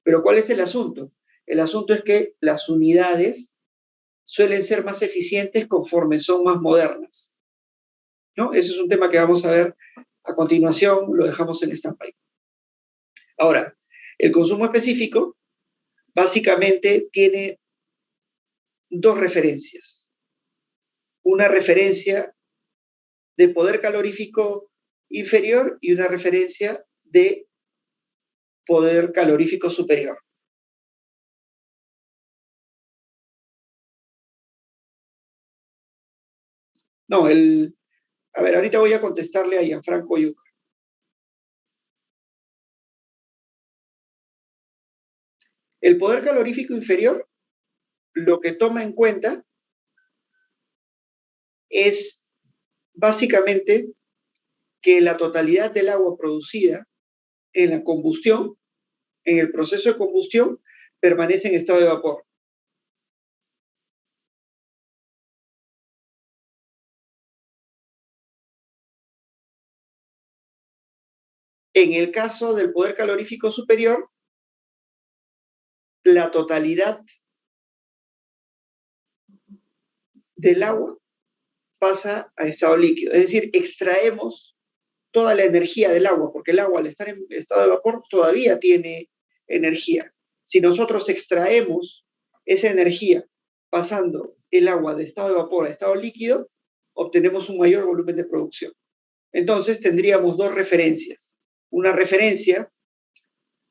Pero ¿cuál es el asunto? El asunto es que las unidades suelen ser más eficientes conforme son más modernas, ¿no? Ese es un tema que vamos a ver a continuación, lo dejamos en stand-by. Ahora, el consumo específico básicamente tiene dos referencias. Una referencia de poder calorífico inferior y una referencia de poder calorífico superior. No, a ver, ahorita voy a contestarle a Gianfranco Yuca. El poder calorífico inferior lo que toma en cuenta es básicamente que la totalidad del agua producida en la combustión, en el proceso de combustión, permanece en estado de vapor. En el caso del poder calorífico superior, la totalidad del agua pasa a estado líquido. Es decir, extraemos toda la energía del agua, porque el agua al estar en estado de vapor todavía tiene energía. Si nosotros extraemos esa energía pasando el agua de estado de vapor a estado líquido, obtenemos un mayor volumen de producción. Entonces tendríamos dos referencias. Una referencia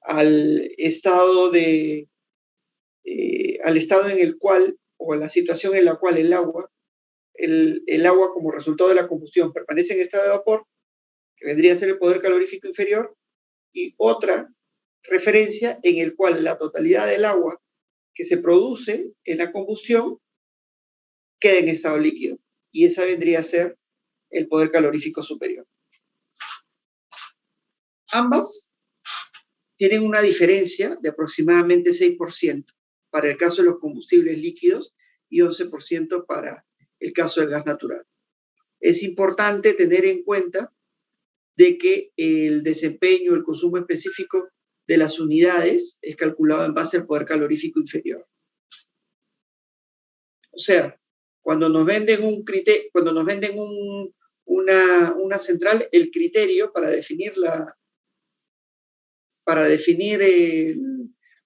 al estado en el cual, o en la situación en la cual el agua como resultado de la combustión permanece en estado de vapor, que vendría a ser el poder calorífico inferior, y otra referencia en el cual la totalidad del agua que se produce en la combustión queda en estado líquido, y esa vendría a ser el poder calorífico superior. Ambas tienen una diferencia de aproximadamente 6% para el caso de los combustibles líquidos y 11% para el caso del gas natural. Es importante tener en cuenta de que el desempeño, el consumo específico de las unidades es calculado en base al poder calorífico inferior. O sea, cuando nos venden una central, el criterio para definir el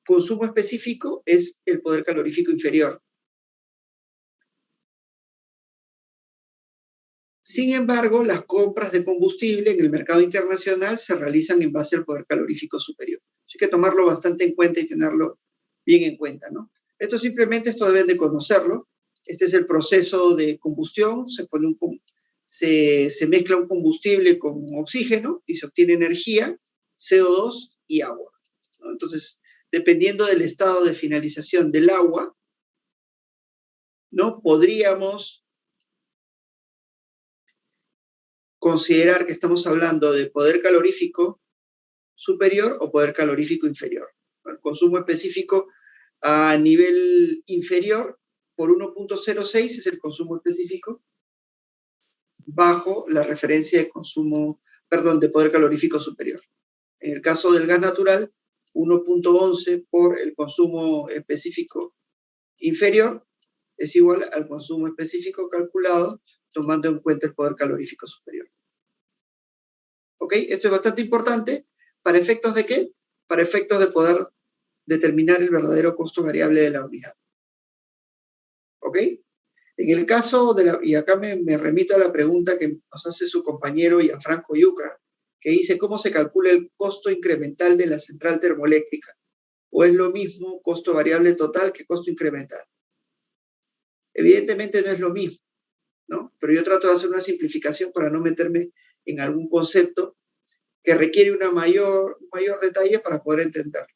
consumo específico es el poder calorífico inferior. Sin embargo, las compras de combustible en el mercado internacional se realizan en base al poder calorífico superior. Así que tomarlo bastante en cuenta y tenerlo bien en cuenta, ¿no? Esto deben de conocerlo. Este es el proceso de combustión. Se mezcla un combustible con oxígeno y se obtiene energía, CO2 y agua, ¿no? Entonces, dependiendo del estado de finalización del agua, ¿no? Podríamos considerar que estamos hablando de poder calorífico superior o poder calorífico inferior. El consumo específico a nivel inferior por 1.06 es el consumo específico bajo la referencia de de poder calorífico superior. En el caso del gas natural, 1.11 por el consumo específico inferior es igual al consumo específico calculado tomando en cuenta el poder calorífico superior. ¿Ok? Esto es bastante importante. ¿Para efectos de qué? Para efectos de poder determinar el verdadero costo variable de la unidad. ¿Ok? En el caso y acá me remito a la pregunta que nos hace su compañero Gianfranco Yuca, que dice, ¿cómo se calcula el costo incremental de la central termoeléctrica? ¿O es lo mismo costo variable total que costo incremental? Evidentemente no es lo mismo, ¿no? Pero yo trato de hacer una simplificación para no meterme en algún concepto que requiere un mayor detalle para poder entenderlo.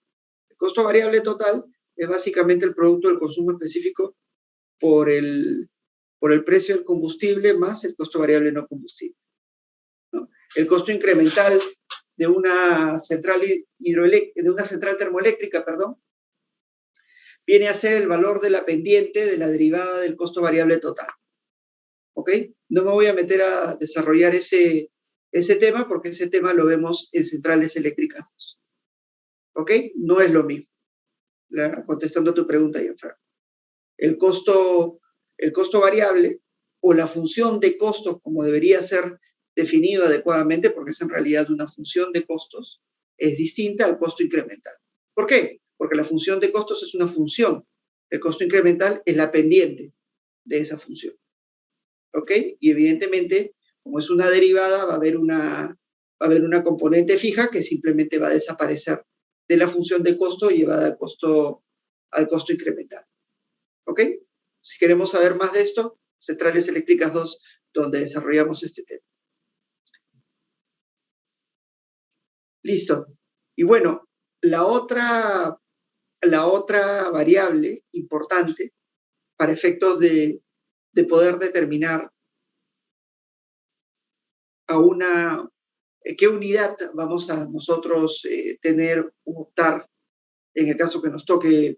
El costo variable total es básicamente el producto del consumo específico por el precio del combustible más el costo variable no combustible, ¿no? El costo incremental de una central termoeléctrica, viene a ser el valor de la pendiente de la derivada del costo variable total. ¿Ok? No me voy a meter a desarrollar ese tema porque ese tema lo vemos en centrales eléctricas. ¿Ok? No es lo mismo. Contestando a tu pregunta, Gianfranco. El costo variable o la función de costos, como debería ser definido adecuadamente, porque es en realidad una función de costos, es distinta al costo incremental. ¿Por qué? Porque la función de costos es una función. El costo incremental es la pendiente de esa función. ¿Ok? Y evidentemente, como es una derivada, va a haber una componente fija que simplemente va a desaparecer de la función de costo llevada al costo incremental. ¿Ok? Si queremos saber más de esto, Centrales Eléctricas 2, donde desarrollamos este tema. Listo. Y bueno, la otra variable importante para efectos de poder determinar qué unidad vamos a nosotros tener o optar en el caso que nos toque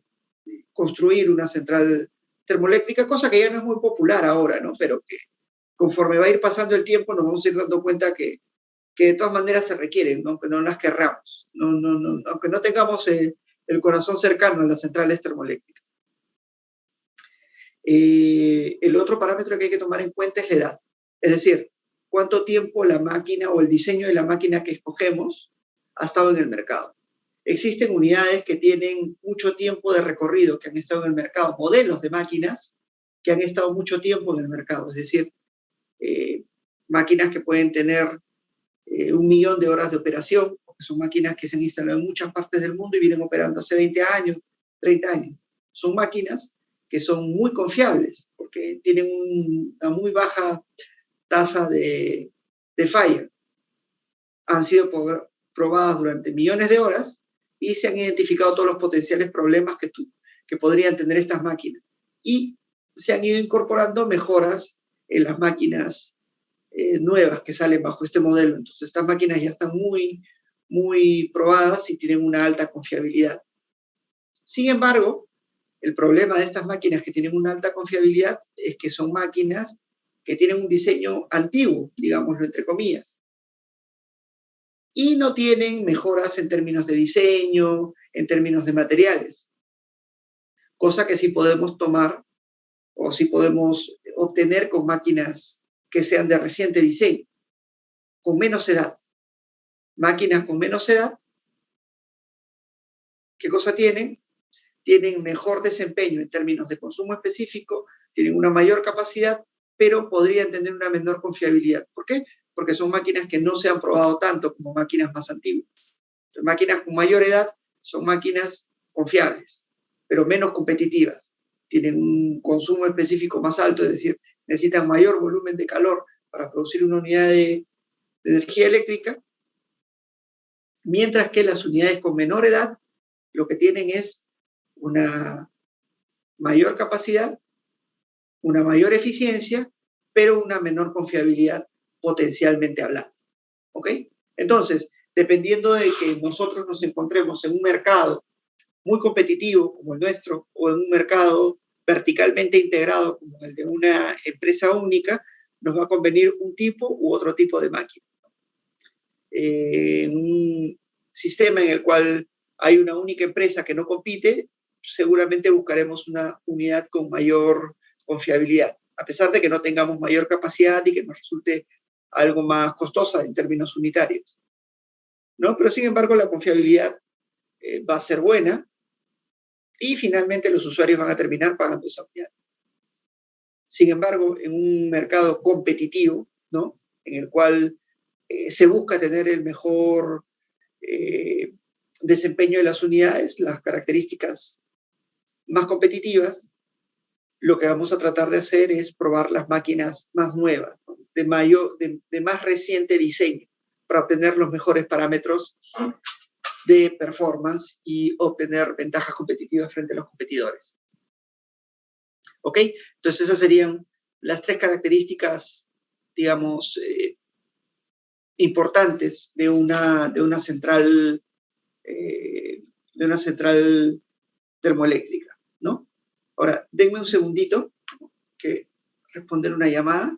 construir una central termoeléctrica, cosa que ya no es muy popular ahora, ¿no? Pero que conforme va a ir pasando el tiempo nos vamos a ir dando cuenta que de todas maneras se requieren, ¿no? Aunque no las querramos, aunque no tengamos el corazón cercano a las centrales termoeléctricas. El otro parámetro que hay que tomar en cuenta es la edad, es decir, cuánto tiempo la máquina o el diseño de la máquina que escogemos ha estado en el mercado. Existen unidades que tienen mucho tiempo de recorrido, que han estado en el mercado, modelos de máquinas que han estado mucho tiempo en el mercado, es decir, máquinas que pueden tener 1.000.000 de horas de operación, porque son máquinas que se han instalado en muchas partes del mundo y vienen operando hace 20 años, 30 años. Son máquinas que son muy confiables, porque tienen una muy baja tasa de falla. Han sido probadas durante millones de horas y se han identificado todos los potenciales problemas que podrían tener estas máquinas. Y se han ido incorporando mejoras en las máquinas nuevas que salen bajo este modelo. Entonces, estas máquinas ya están muy, muy probadas y tienen una alta confiabilidad. Sin embargo, el problema de estas máquinas que tienen una alta confiabilidad es que son máquinas que tienen un diseño antiguo, digámoslo entre comillas, y no tienen mejoras en términos de diseño, en términos de materiales, cosa que sí podemos tomar o sí podemos obtener con máquinas que sean de reciente diseño, con menos edad. Máquinas con menos edad, ¿qué cosa tienen? Tienen mejor desempeño en términos de consumo específico, tienen una mayor capacidad, pero podrían tener una menor confiabilidad. ¿Por qué? Porque son máquinas que no se han probado tanto como máquinas más antiguas. Entonces, máquinas con mayor edad son máquinas confiables, pero menos competitivas. Tienen un consumo específico más alto, es decir, necesitan mayor volumen de calor para producir una unidad de energía eléctrica, mientras que las unidades con menor edad lo que tienen es una mayor capacidad, una mayor eficiencia, pero una menor confiabilidad potencialmente hablando. ¿Ok? Entonces, dependiendo de que nosotros nos encontremos en un mercado muy competitivo como el nuestro o en un mercado verticalmente integrado como el de una empresa única, nos va a convenir un tipo u otro tipo de máquina. En un sistema en el cual hay una única empresa que no compite, seguramente buscaremos una unidad con mayor confiabilidad, a pesar de que no tengamos mayor capacidad y que nos resulte algo más costosa en términos unitarios, ¿no? Pero sin embargo la confiabilidad va a ser buena y finalmente los usuarios van a terminar pagando esa unidad. Sin embargo, en un mercado competitivo, ¿no? En el cual se busca tener el mejor desempeño de las unidades, las características más competitivas, lo que vamos a tratar de hacer es probar las máquinas más nuevas, ¿no? de más reciente diseño, para obtener los mejores parámetros de performance y obtener ventajas competitivas frente a los competidores. ¿Ok? Entonces esas serían las tres características, digamos, importantes de una central termoeléctrica, ¿no? Ahora, denme un segundito que responder una llamada.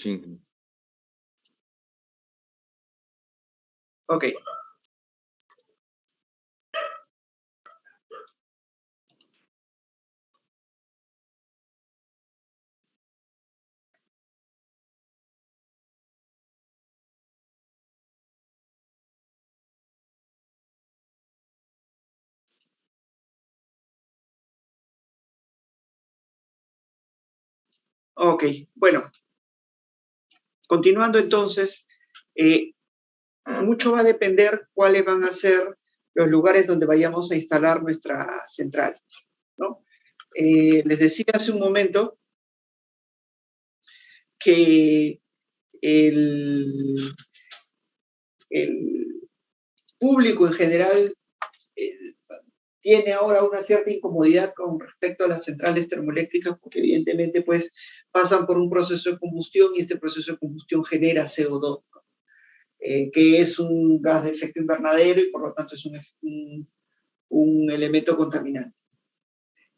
Sí. Ok. Ok, bueno, continuando entonces, mucho va a depender cuáles van a ser los lugares donde vayamos a instalar nuestra central, ¿no? Les decía hace un momento que el, el público en general eh, tiene ahora una cierta incomodidad con respecto a las centrales termoeléctricas porque evidentemente pues pasan por un proceso de combustión y este proceso de combustión genera CO2, ¿no? Que es un gas de efecto invernadero y por lo tanto es un elemento contaminante.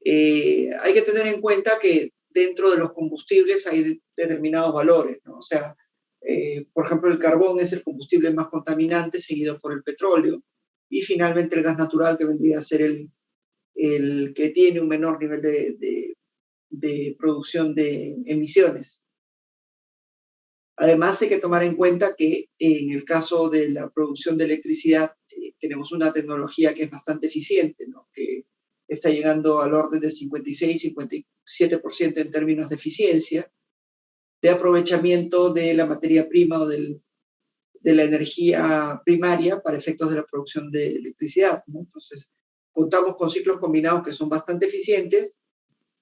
Hay que tener en cuenta que dentro de los combustibles hay determinados valores, ¿no? O sea, por ejemplo, el carbón es el combustible más contaminante, seguido por el petróleo, y finalmente el gas natural, que vendría a ser el que tiene un menor nivel de producción de emisiones. Además, hay que tomar en cuenta que en el caso de la producción de electricidad, tenemos una tecnología que es bastante eficiente, ¿no? Que está llegando al orden del 56-57% en términos de eficiencia, de aprovechamiento de la materia prima o de la energía primaria para efectos de la producción de electricidad, ¿no? Entonces, contamos con ciclos combinados que son bastante eficientes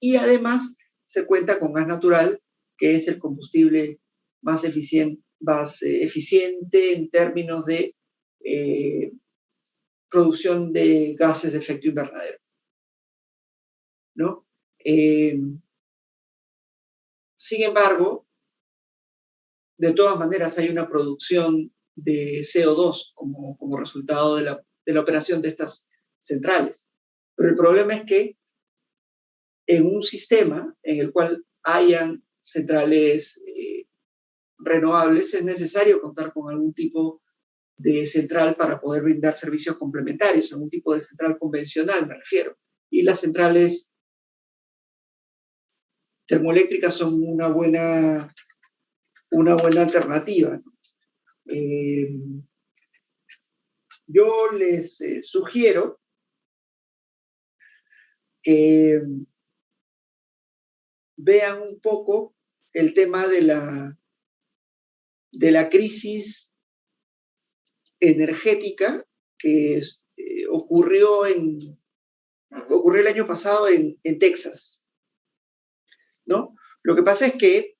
y además se cuenta con gas natural, que es el combustible más eficiente en términos de producción de gases de efecto invernadero, ¿no? Sin embargo, de todas maneras hay una producción de CO2 como resultado de la operación de estas centrales. Pero el problema es que en un sistema en el cual hayan centrales renovables, es necesario contar con algún tipo de central para poder brindar servicios complementarios, algún tipo de central convencional, me refiero. Y las centrales termoeléctricas son una buena alternativa, ¿no? Yo les sugiero que vean un poco el tema de la crisis energética que ocurrió el año pasado en Texas, ¿no? Lo que pasa es que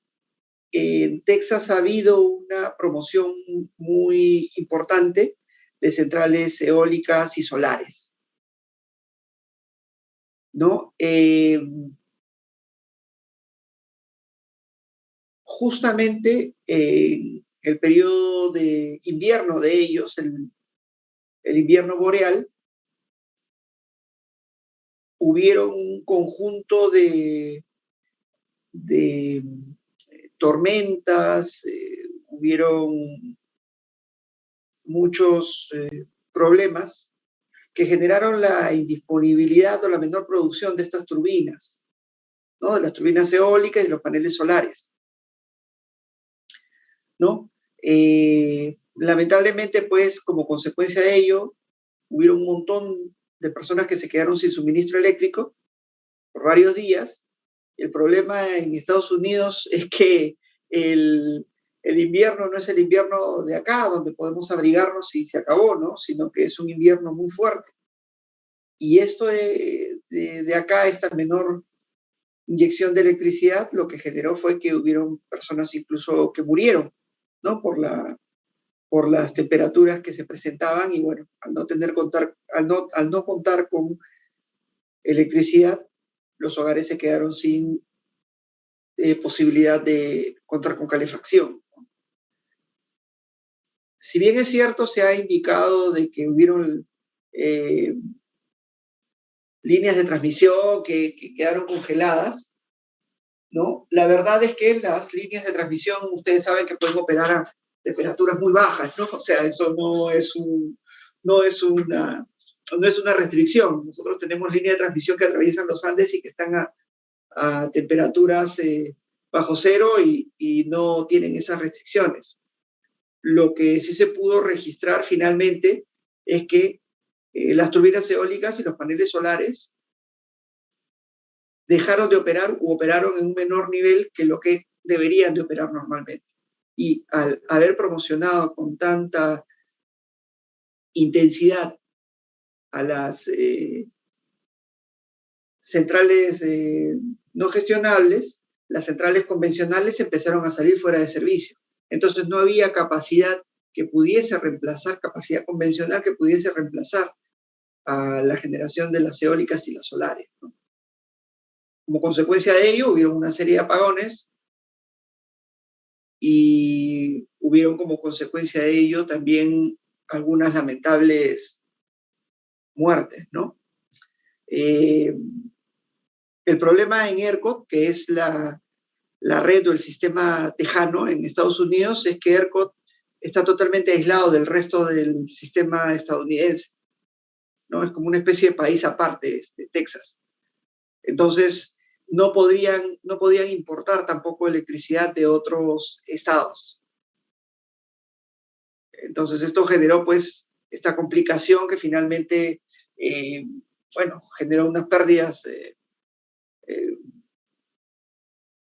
en Texas ha habido una promoción muy importante de centrales eólicas y solares, ¿no? Justamente en el periodo de invierno de ellos, el invierno boreal, hubieron un conjunto de tormentas, hubieron muchos problemas que generaron la indisponibilidad o la menor producción de estas turbinas, ¿no? De las turbinas eólicas y de los paneles solares, ¿no? Lamentablemente, pues, como consecuencia de ello, hubieron un montón de personas que se quedaron sin suministro eléctrico por varios días. El problema en Estados Unidos es que el invierno no es el invierno de acá, donde podemos abrigarnos y se acabó, ¿no? Sino que es un invierno muy fuerte. Y esto de acá, esta menor inyección de electricidad, lo que generó fue que hubieron personas incluso que murieron, ¿no? Por las temperaturas que se presentaban y bueno, al no contar con electricidad, los hogares se quedaron sin posibilidad de contar con calefacción. Si bien es cierto, se ha indicado de que hubieron líneas de transmisión que quedaron congeladas, ¿no? La verdad es que las líneas de transmisión, ustedes saben que pueden operar a temperaturas muy bajas, ¿no? O sea, eso no es una restricción. Nosotros tenemos líneas de transmisión que atraviesan los Andes y que están a temperaturas bajo cero y no tienen esas restricciones. Lo que sí se pudo registrar finalmente es que las turbinas eólicas y los paneles solares dejaron de operar u operaron en un menor nivel que lo que deberían de operar normalmente. Y al haber promocionado con tanta intensidad a las centrales no gestionables, las centrales convencionales empezaron a salir fuera de servicio. Entonces no había capacidad que pudiese reemplazar, capacidad convencional que pudiese reemplazar a la generación de las eólicas y las solares, ¿no? Como consecuencia de ello, hubieron una serie de apagones y hubieron como consecuencia de ello también algunas lamentables muertes, ¿no? El problema en ERCOT, que es la red o el sistema tejano en Estados Unidos, es que ERCOT está totalmente aislado del resto del sistema estadounidense, ¿no? Es como una especie de país aparte, Texas. Entonces, no podían importar tampoco electricidad de otros estados. Entonces, esto generó, pues, esta complicación que finalmente, generó unas pérdidas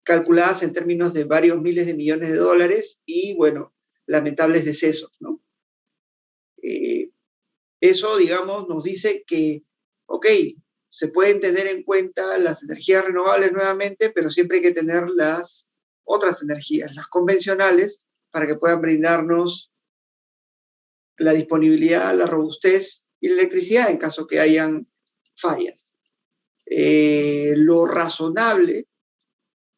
calculadas en términos de varios miles de millones de dólares y, bueno, lamentables decesos, ¿no? Eso, digamos, nos dice que, ok, se pueden tener en cuenta las energías renovables nuevamente, pero siempre hay que tener las otras energías, las convencionales, para que puedan brindarnos la disponibilidad, la robustez y la electricidad en caso que hayan fallas. Lo razonable,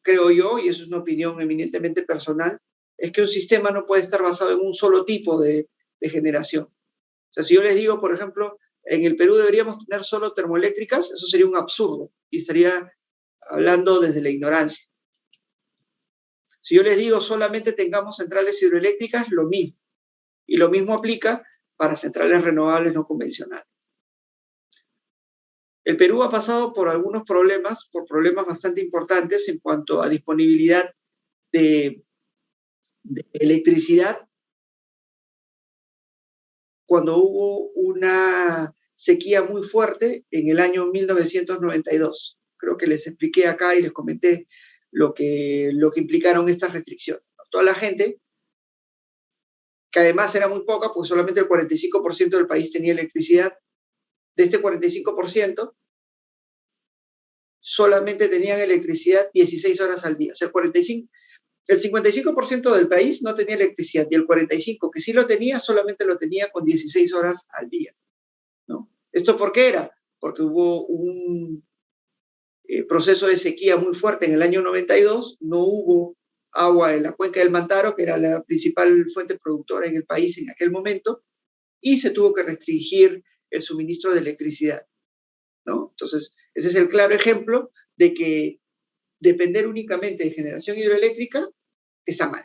creo yo, y eso es una opinión eminentemente personal, es que un sistema no puede estar basado en un solo tipo de generación. O sea, si yo les digo, por ejemplo, en el Perú deberíamos tener solo termoeléctricas, eso sería un absurdo y estaría hablando desde la ignorancia. Si yo les digo solamente tengamos centrales hidroeléctricas, lo mismo. Y lo mismo aplica para centrales renovables no convencionales. El Perú ha pasado por algunos problemas, por problemas bastante importantes en cuanto a disponibilidad de electricidad cuando hubo una sequía muy fuerte en el año 1992. Creo que les expliqué acá y les comenté lo que implicaron estas restricciones. Toda la gente, que además era muy poca, pues solamente el 45% del país tenía electricidad. De este 45%, solamente tenían electricidad 16 horas al día. O sea, el 55% del país no tenía electricidad y el 45% que sí lo tenía, solamente lo tenía con 16 horas al día, ¿no? ¿Esto por qué era? Porque hubo un proceso de sequía muy fuerte en el año 92, no hubo agua en la cuenca del Mantaro, que era la principal fuente productora en el país en aquel momento, y se tuvo que restringir el suministro de electricidad, ¿no? Entonces, ese es el claro ejemplo de que depender únicamente de generación hidroeléctrica está mal.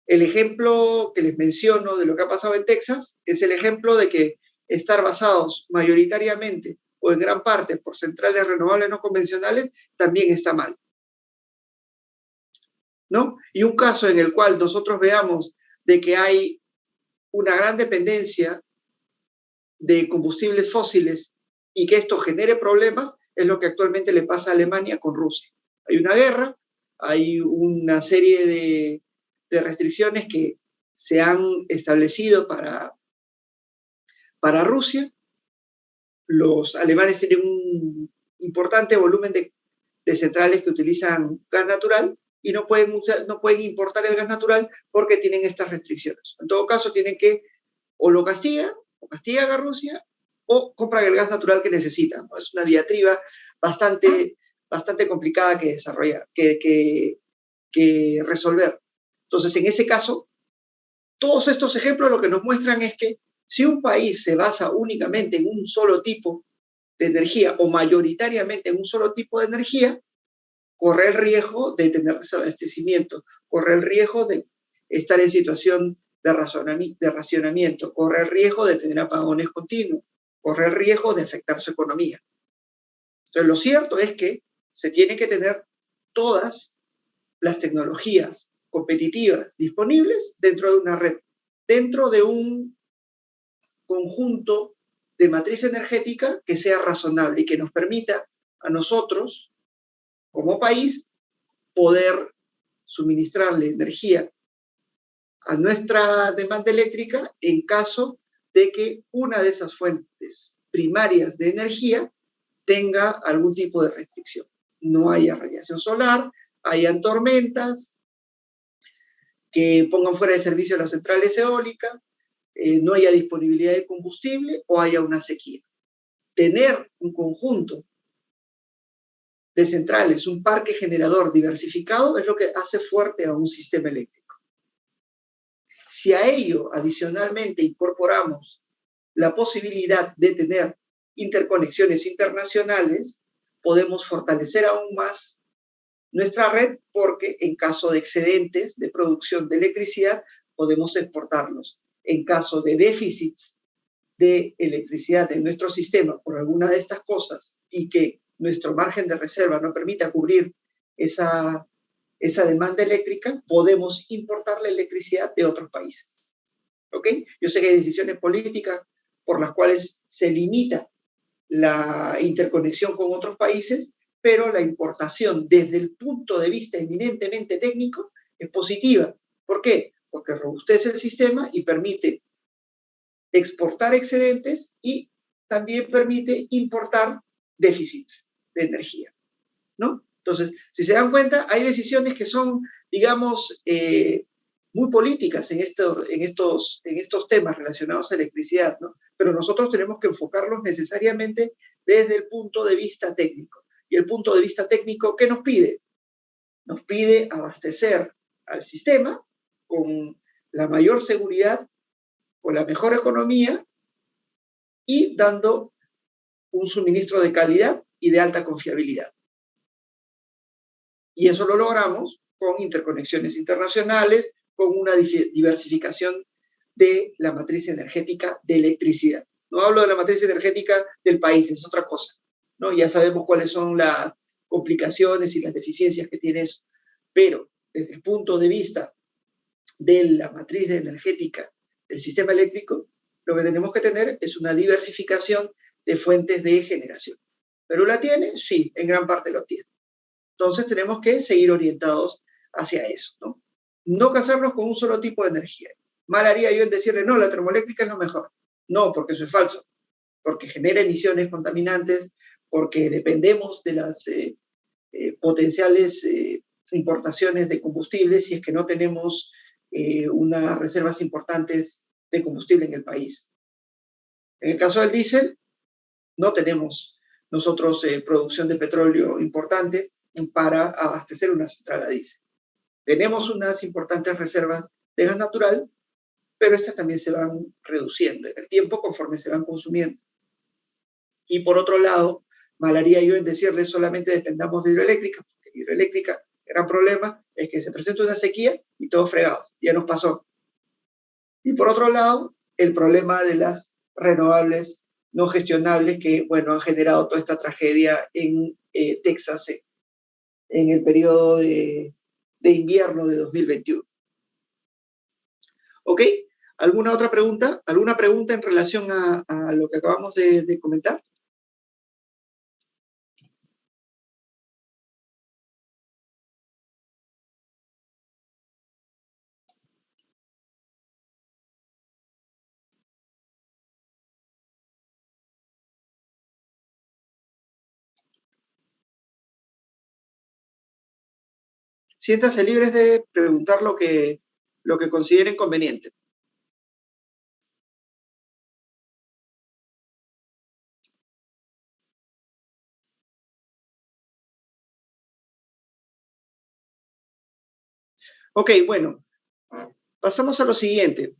El ejemplo que les menciono de lo que ha pasado en Texas es el ejemplo de que estar basados mayoritariamente o en gran parte por centrales renovables no convencionales también está mal, ¿no? Y un caso en el cual nosotros veamos de que hay una gran dependencia de combustibles fósiles y que esto genere problemas es lo que actualmente le pasa a Alemania con Rusia. Hay una guerra, hay una serie de restricciones que se han establecido para Rusia. Los alemanes tienen un importante volumen de centrales que utilizan gas natural y no pueden importar el gas natural porque tienen estas restricciones. En todo caso, tienen que o lo castigan a Rusia o compran el gas natural que necesitan, ¿no? Es una diatriba bastante complicada que desarrollar, que resolver. Entonces, en ese caso, todos estos ejemplos lo que nos muestran es que si un país se basa únicamente en un solo tipo de energía o mayoritariamente en un solo tipo de energía, corre el riesgo de tener desabastecimiento, corre el riesgo de estar en situación de racionamiento, corre el riesgo de tener apagones continuos, corre el riesgo de afectar su economía. Entonces, lo cierto es que se tiene que tener todas las tecnologías competitivas disponibles dentro de una red, dentro de un conjunto de matriz energética que sea razonable y que nos permita a nosotros, como país, poder suministrarle energía a nuestra demanda eléctrica en caso de que una de esas fuentes primarias de energía tenga algún tipo de restricción. No haya radiación solar, hayan tormentas, que pongan fuera de servicio las centrales eólicas, no haya disponibilidad de combustible o haya una sequía. Tener un conjunto de centrales, un parque generador diversificado es lo que hace fuerte a un sistema eléctrico. Si a ello adicionalmente incorporamos la posibilidad de tener interconexiones internacionales, podemos fortalecer aún más nuestra red porque en caso de excedentes de producción de electricidad podemos exportarlos. En caso de déficits de electricidad en nuestro sistema por alguna de estas cosas y que nuestro margen de reserva no permita cubrir esa demanda eléctrica, podemos importar la electricidad de otros países. ¿Ok? Yo sé que hay decisiones políticas por las cuales se limita la interconexión con otros países, pero la importación desde el punto de vista eminentemente técnico es positiva. ¿Por qué? Porque robustece el sistema y permite exportar excedentes y también permite importar déficits de energía, ¿no? Entonces, si se dan cuenta, hay decisiones que son, digamos, muy políticas en estos temas relacionados a electricidad, ¿no? Pero nosotros tenemos que enfocarlos necesariamente desde el punto de vista técnico. Y el punto de vista técnico, ¿qué nos pide? Nos pide abastecer al sistema con la mayor seguridad, con la mejor economía y dando un suministro de calidad y de alta confiabilidad. Y eso lo logramos con interconexiones internacionales, con una diversificación de la matriz energética de electricidad. No hablo de la matriz energética del país, es otra cosa, ¿no? Ya sabemos cuáles son las complicaciones y las deficiencias que tiene eso. Pero desde el punto de vista de la matriz energética del sistema eléctrico, lo que tenemos que tener es una diversificación de fuentes de generación. ¿Perú la tiene? Sí, en gran parte lo tiene. Entonces tenemos que seguir orientados hacia eso, ¿no? No casarnos con un solo tipo de energía. Mal haría yo en decirle, no, la termoeléctrica es lo mejor. No, porque eso es falso. Porque genera emisiones contaminantes, porque dependemos de las potenciales importaciones de combustibles si es que no tenemos unas reservas importantes de combustible en el país. En el caso del diésel, no tenemos nosotros producción de petróleo importante para abastecer una central a diésel. Tenemos unas importantes reservas de gas natural, pero estas también se van reduciendo en el tiempo conforme se van consumiendo. Y por otro lado, mal haría yo en decirles solamente dependamos de hidroeléctrica, porque hidroeléctrica, el gran problema es que se presenta una sequía y todo fregado, ya nos pasó. Y por otro lado, el problema de las renovables no gestionables que, bueno, han generado toda esta tragedia en Texas en el periodo de invierno de 2021. ¿Ok? ¿Alguna otra pregunta? ¿Alguna pregunta en relación a lo que acabamos de comentar? Siéntanse libres de preguntar lo que consideren conveniente. Ok, bueno, pasamos a lo siguiente.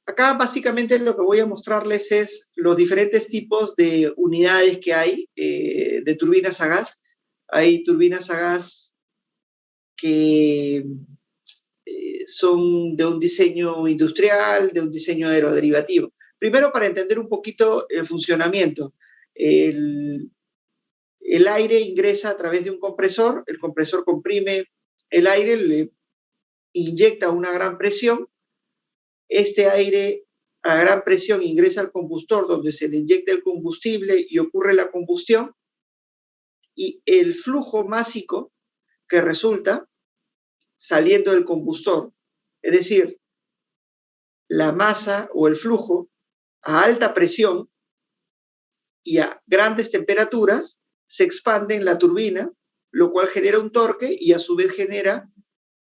Acá básicamente lo que voy a mostrarles es los diferentes tipos de unidades que hay de turbinas a gas. Hay turbinas a gas que son de un diseño industrial, de un diseño aeroderivativo. Primero, para entender un poquito el funcionamiento. El aire ingresa a través de un compresor, el compresor comprime el aire, le inyecta una gran presión, este aire a gran presión ingresa al combustor donde se le inyecta el combustible y ocurre la combustión, y el flujo másico que resulta saliendo del combustor, es decir, la masa o el flujo a alta presión y a grandes temperaturas se expande en la turbina, lo cual genera un torque y a su vez genera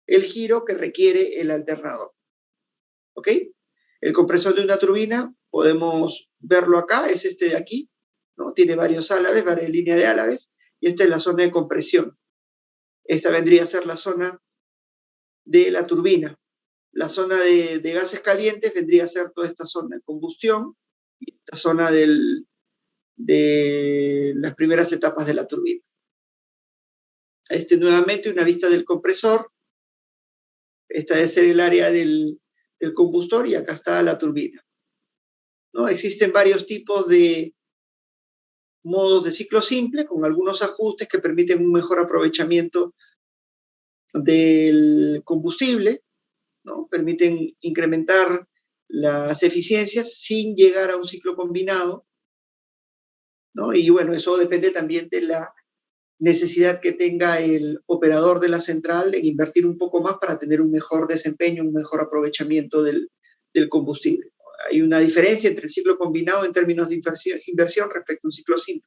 el giro que requiere el alternador. ¿Ok? El compresor de una turbina, podemos verlo acá, es este de aquí, ¿no? Tiene varios álabes, varias líneas de álabes, y esta es la zona de compresión. Esta vendría a ser la zona de la turbina. La zona de gases calientes vendría a ser toda esta zona de combustión y esta zona de las primeras etapas de la turbina. Nuevamente una vista del compresor. Esta debe ser el área del combustor y acá está la turbina, ¿no? Existen varios tipos de modos de ciclo simple con algunos ajustes que permiten un mejor aprovechamiento del combustible, ¿no? Permiten incrementar las eficiencias sin llegar a un ciclo combinado, ¿no? Y bueno, eso depende también de la necesidad que tenga el operador de la central en invertir un poco más para tener un mejor desempeño, un mejor aprovechamiento del combustible. Hay una diferencia entre el ciclo combinado en términos de inversión respecto a un ciclo simple.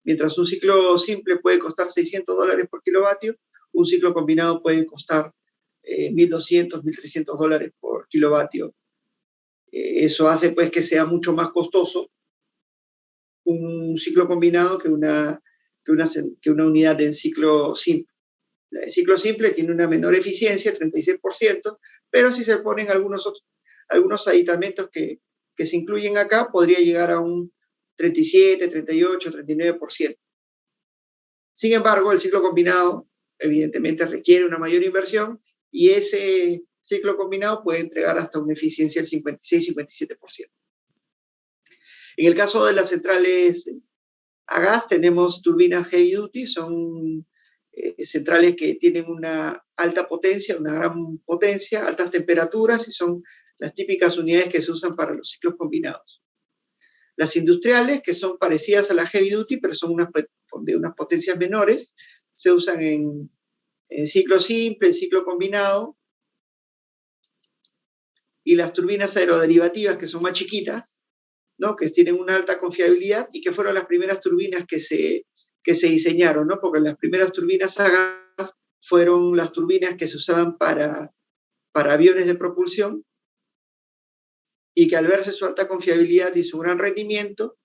Mientras un ciclo simple puede costar $600 por kilovatio, un ciclo combinado puede costar $1.200, $1.300 por kilovatio. Eso hace pues que sea mucho más costoso un ciclo combinado que una unidad en ciclo simple. El ciclo simple tiene una menor eficiencia, 36%, pero si se ponen algunos aditamentos que se incluyen acá, podría llegar a un 37, 38, 39%. Sin embargo, el ciclo combinado evidentemente requiere una mayor inversión y ese ciclo combinado puede entregar hasta una eficiencia del 56-57%. En el caso de las centrales a gas tenemos turbinas heavy duty, son centrales que tienen una alta potencia, una gran potencia, altas temperaturas y son las típicas unidades que se usan para los ciclos combinados. Las industriales, que son parecidas a la heavy duty, pero son de unas potencias menores, se usan en ciclo simple, en ciclo combinado. Y las turbinas aeroderivativas, que son más chiquitas, ¿no? Que tienen una alta confiabilidad y que fueron las primeras turbinas que se diseñaron, ¿no? Porque las primeras turbinas a gas fueron las turbinas que se usaban para aviones de propulsión y que al verse su alta confiabilidad y su gran rendimiento,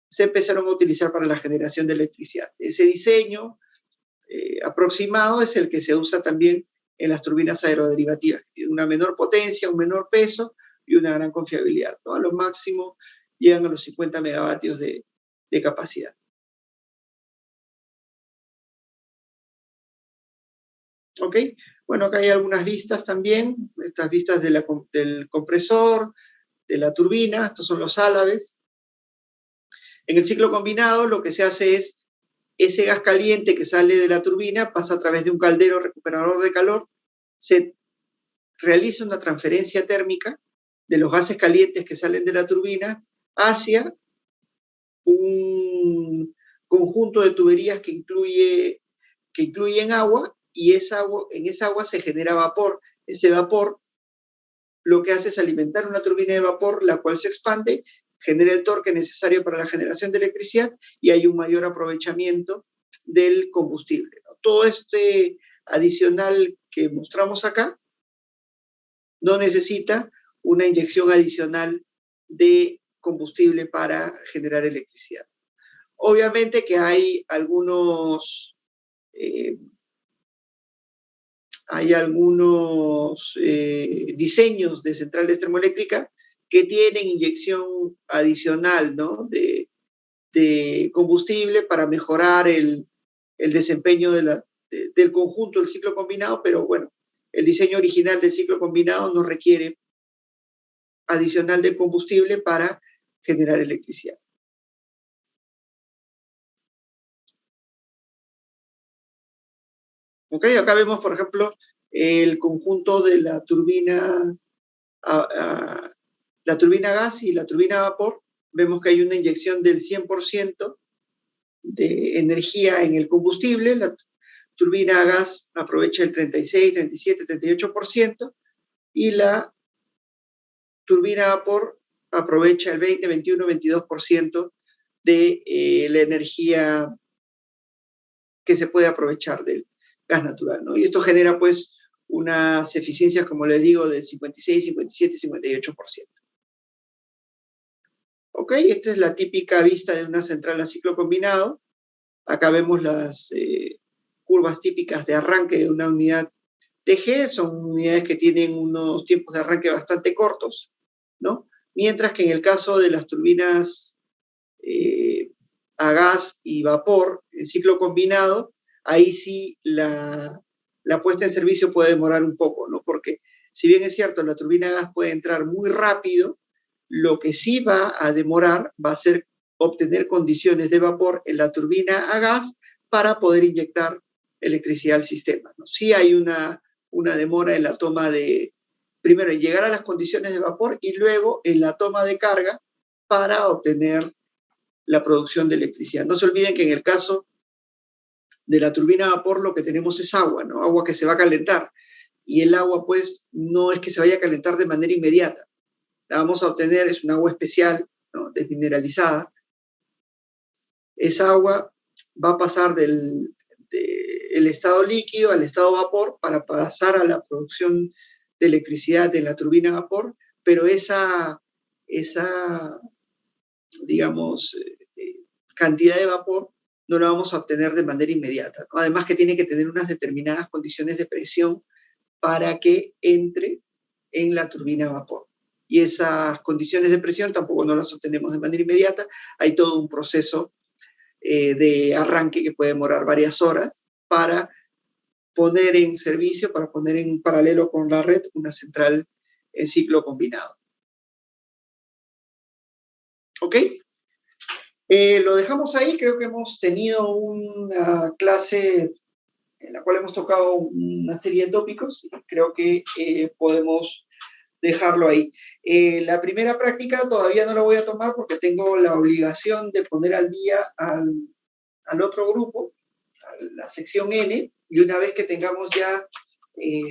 se empezaron a utilizar para la generación de electricidad. Ese diseño aproximado es el que se usa también en las turbinas aeroderivativas, que tienen una menor potencia, un menor peso y una gran confiabilidad, ¿no? A lo máximo llegan a los 50 megavatios de capacidad. ¿Ok? Bueno, acá hay algunas vistas también, estas vistas del compresor, de la turbina, estos son los álabes. En el ciclo combinado lo que se hace es, ese gas caliente que sale de la turbina pasa a través de un caldero recuperador de calor, se realiza una transferencia térmica de los gases calientes que salen de la turbina hacia un conjunto de tuberías que incluyen agua, y en esa agua se genera vapor. Ese vapor lo que hace es alimentar una turbina de vapor, la cual se expande, genera el torque necesario para la generación de electricidad y hay un mayor aprovechamiento del combustible, ¿no? Todo este adicional que mostramos acá no necesita una inyección adicional de combustible para generar electricidad. Obviamente que hay algunos hay algunos diseños de centrales termoeléctricas que tienen inyección adicional, ¿no? de combustible para mejorar el desempeño del conjunto del ciclo combinado, pero bueno, el diseño original del ciclo combinado no requiere adicional de combustible para generar electricidad. Ok, acá vemos, por ejemplo, el conjunto de la turbina a gas y la turbina a vapor. Vemos que hay una inyección del 100% de energía en el combustible. La turbina a gas aprovecha el 36, 37, 38% y la turbina a vapor aprovecha el 20, 21, 22% de la energía que se puede aprovechar del gas natural, ¿no? Y esto genera, pues, unas eficiencias, como les digo, de 56, 57, 58%. Ok, esta es la típica vista de una central a ciclo combinado. Acá vemos las curvas típicas de arranque de una unidad TG, son unidades que tienen unos tiempos de arranque bastante cortos, ¿no? Mientras que en el caso de las turbinas a gas y vapor, en ciclo combinado, ahí sí la puesta en servicio puede demorar un poco, ¿no? Porque si bien es cierto, la turbina a gas puede entrar muy rápido, lo que sí va a demorar va a ser obtener condiciones de vapor en la turbina a gas para poder inyectar electricidad al sistema, ¿no? Sí hay una demora en la toma de, primero en llegar a las condiciones de vapor y luego en la toma de carga para obtener la producción de electricidad. No se olviden que en el caso de la turbina a vapor lo que tenemos es agua, ¿no? Agua que se va a calentar. Y el agua, pues, no es que se vaya a calentar de manera inmediata. La vamos a obtener, es un agua especial, ¿no? Desmineralizada. Esa agua va a pasar del estado líquido al estado vapor para pasar a la producción de electricidad en la turbina a vapor, pero esa digamos, cantidad de vapor no la vamos a obtener de manera inmediata, ¿no? Además que tiene que tener unas determinadas condiciones de presión para que entre en la turbina a vapor. Y esas condiciones de presión tampoco no las obtenemos de manera inmediata. Hay todo un proceso de arranque que puede demorar varias horas para poner en servicio, para poner en paralelo con la red una central en ciclo combinado. ¿Ok? Lo dejamos ahí. Creo que hemos tenido una clase en la cual hemos tocado una serie de tópicos. Creo que podemos dejarlo ahí. La primera práctica todavía no la voy a tomar porque tengo la obligación de poner al día al otro grupo, a la sección N, y una vez que tengamos ya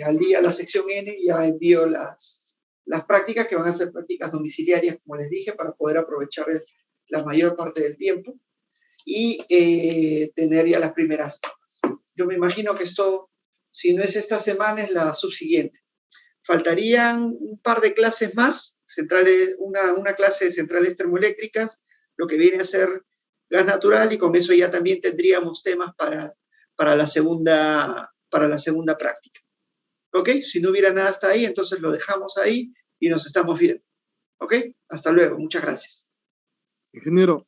al día la sección N, ya envío las prácticas, que van a ser prácticas domiciliarias, como les dije, para poder aprovechar la mayor parte del tiempo y tener ya las primeras tomas. Yo me imagino que esto, si no es esta semana, es la subsiguiente. Faltarían un par de clases más, una clase de centrales termoeléctricas, lo que viene a ser gas natural, y con eso ya también tendríamos temas para la segunda práctica. ¿Ok? Si no hubiera nada hasta ahí, entonces lo dejamos ahí y nos estamos viendo. ¿Ok? Hasta luego. Muchas gracias. Ingeniero,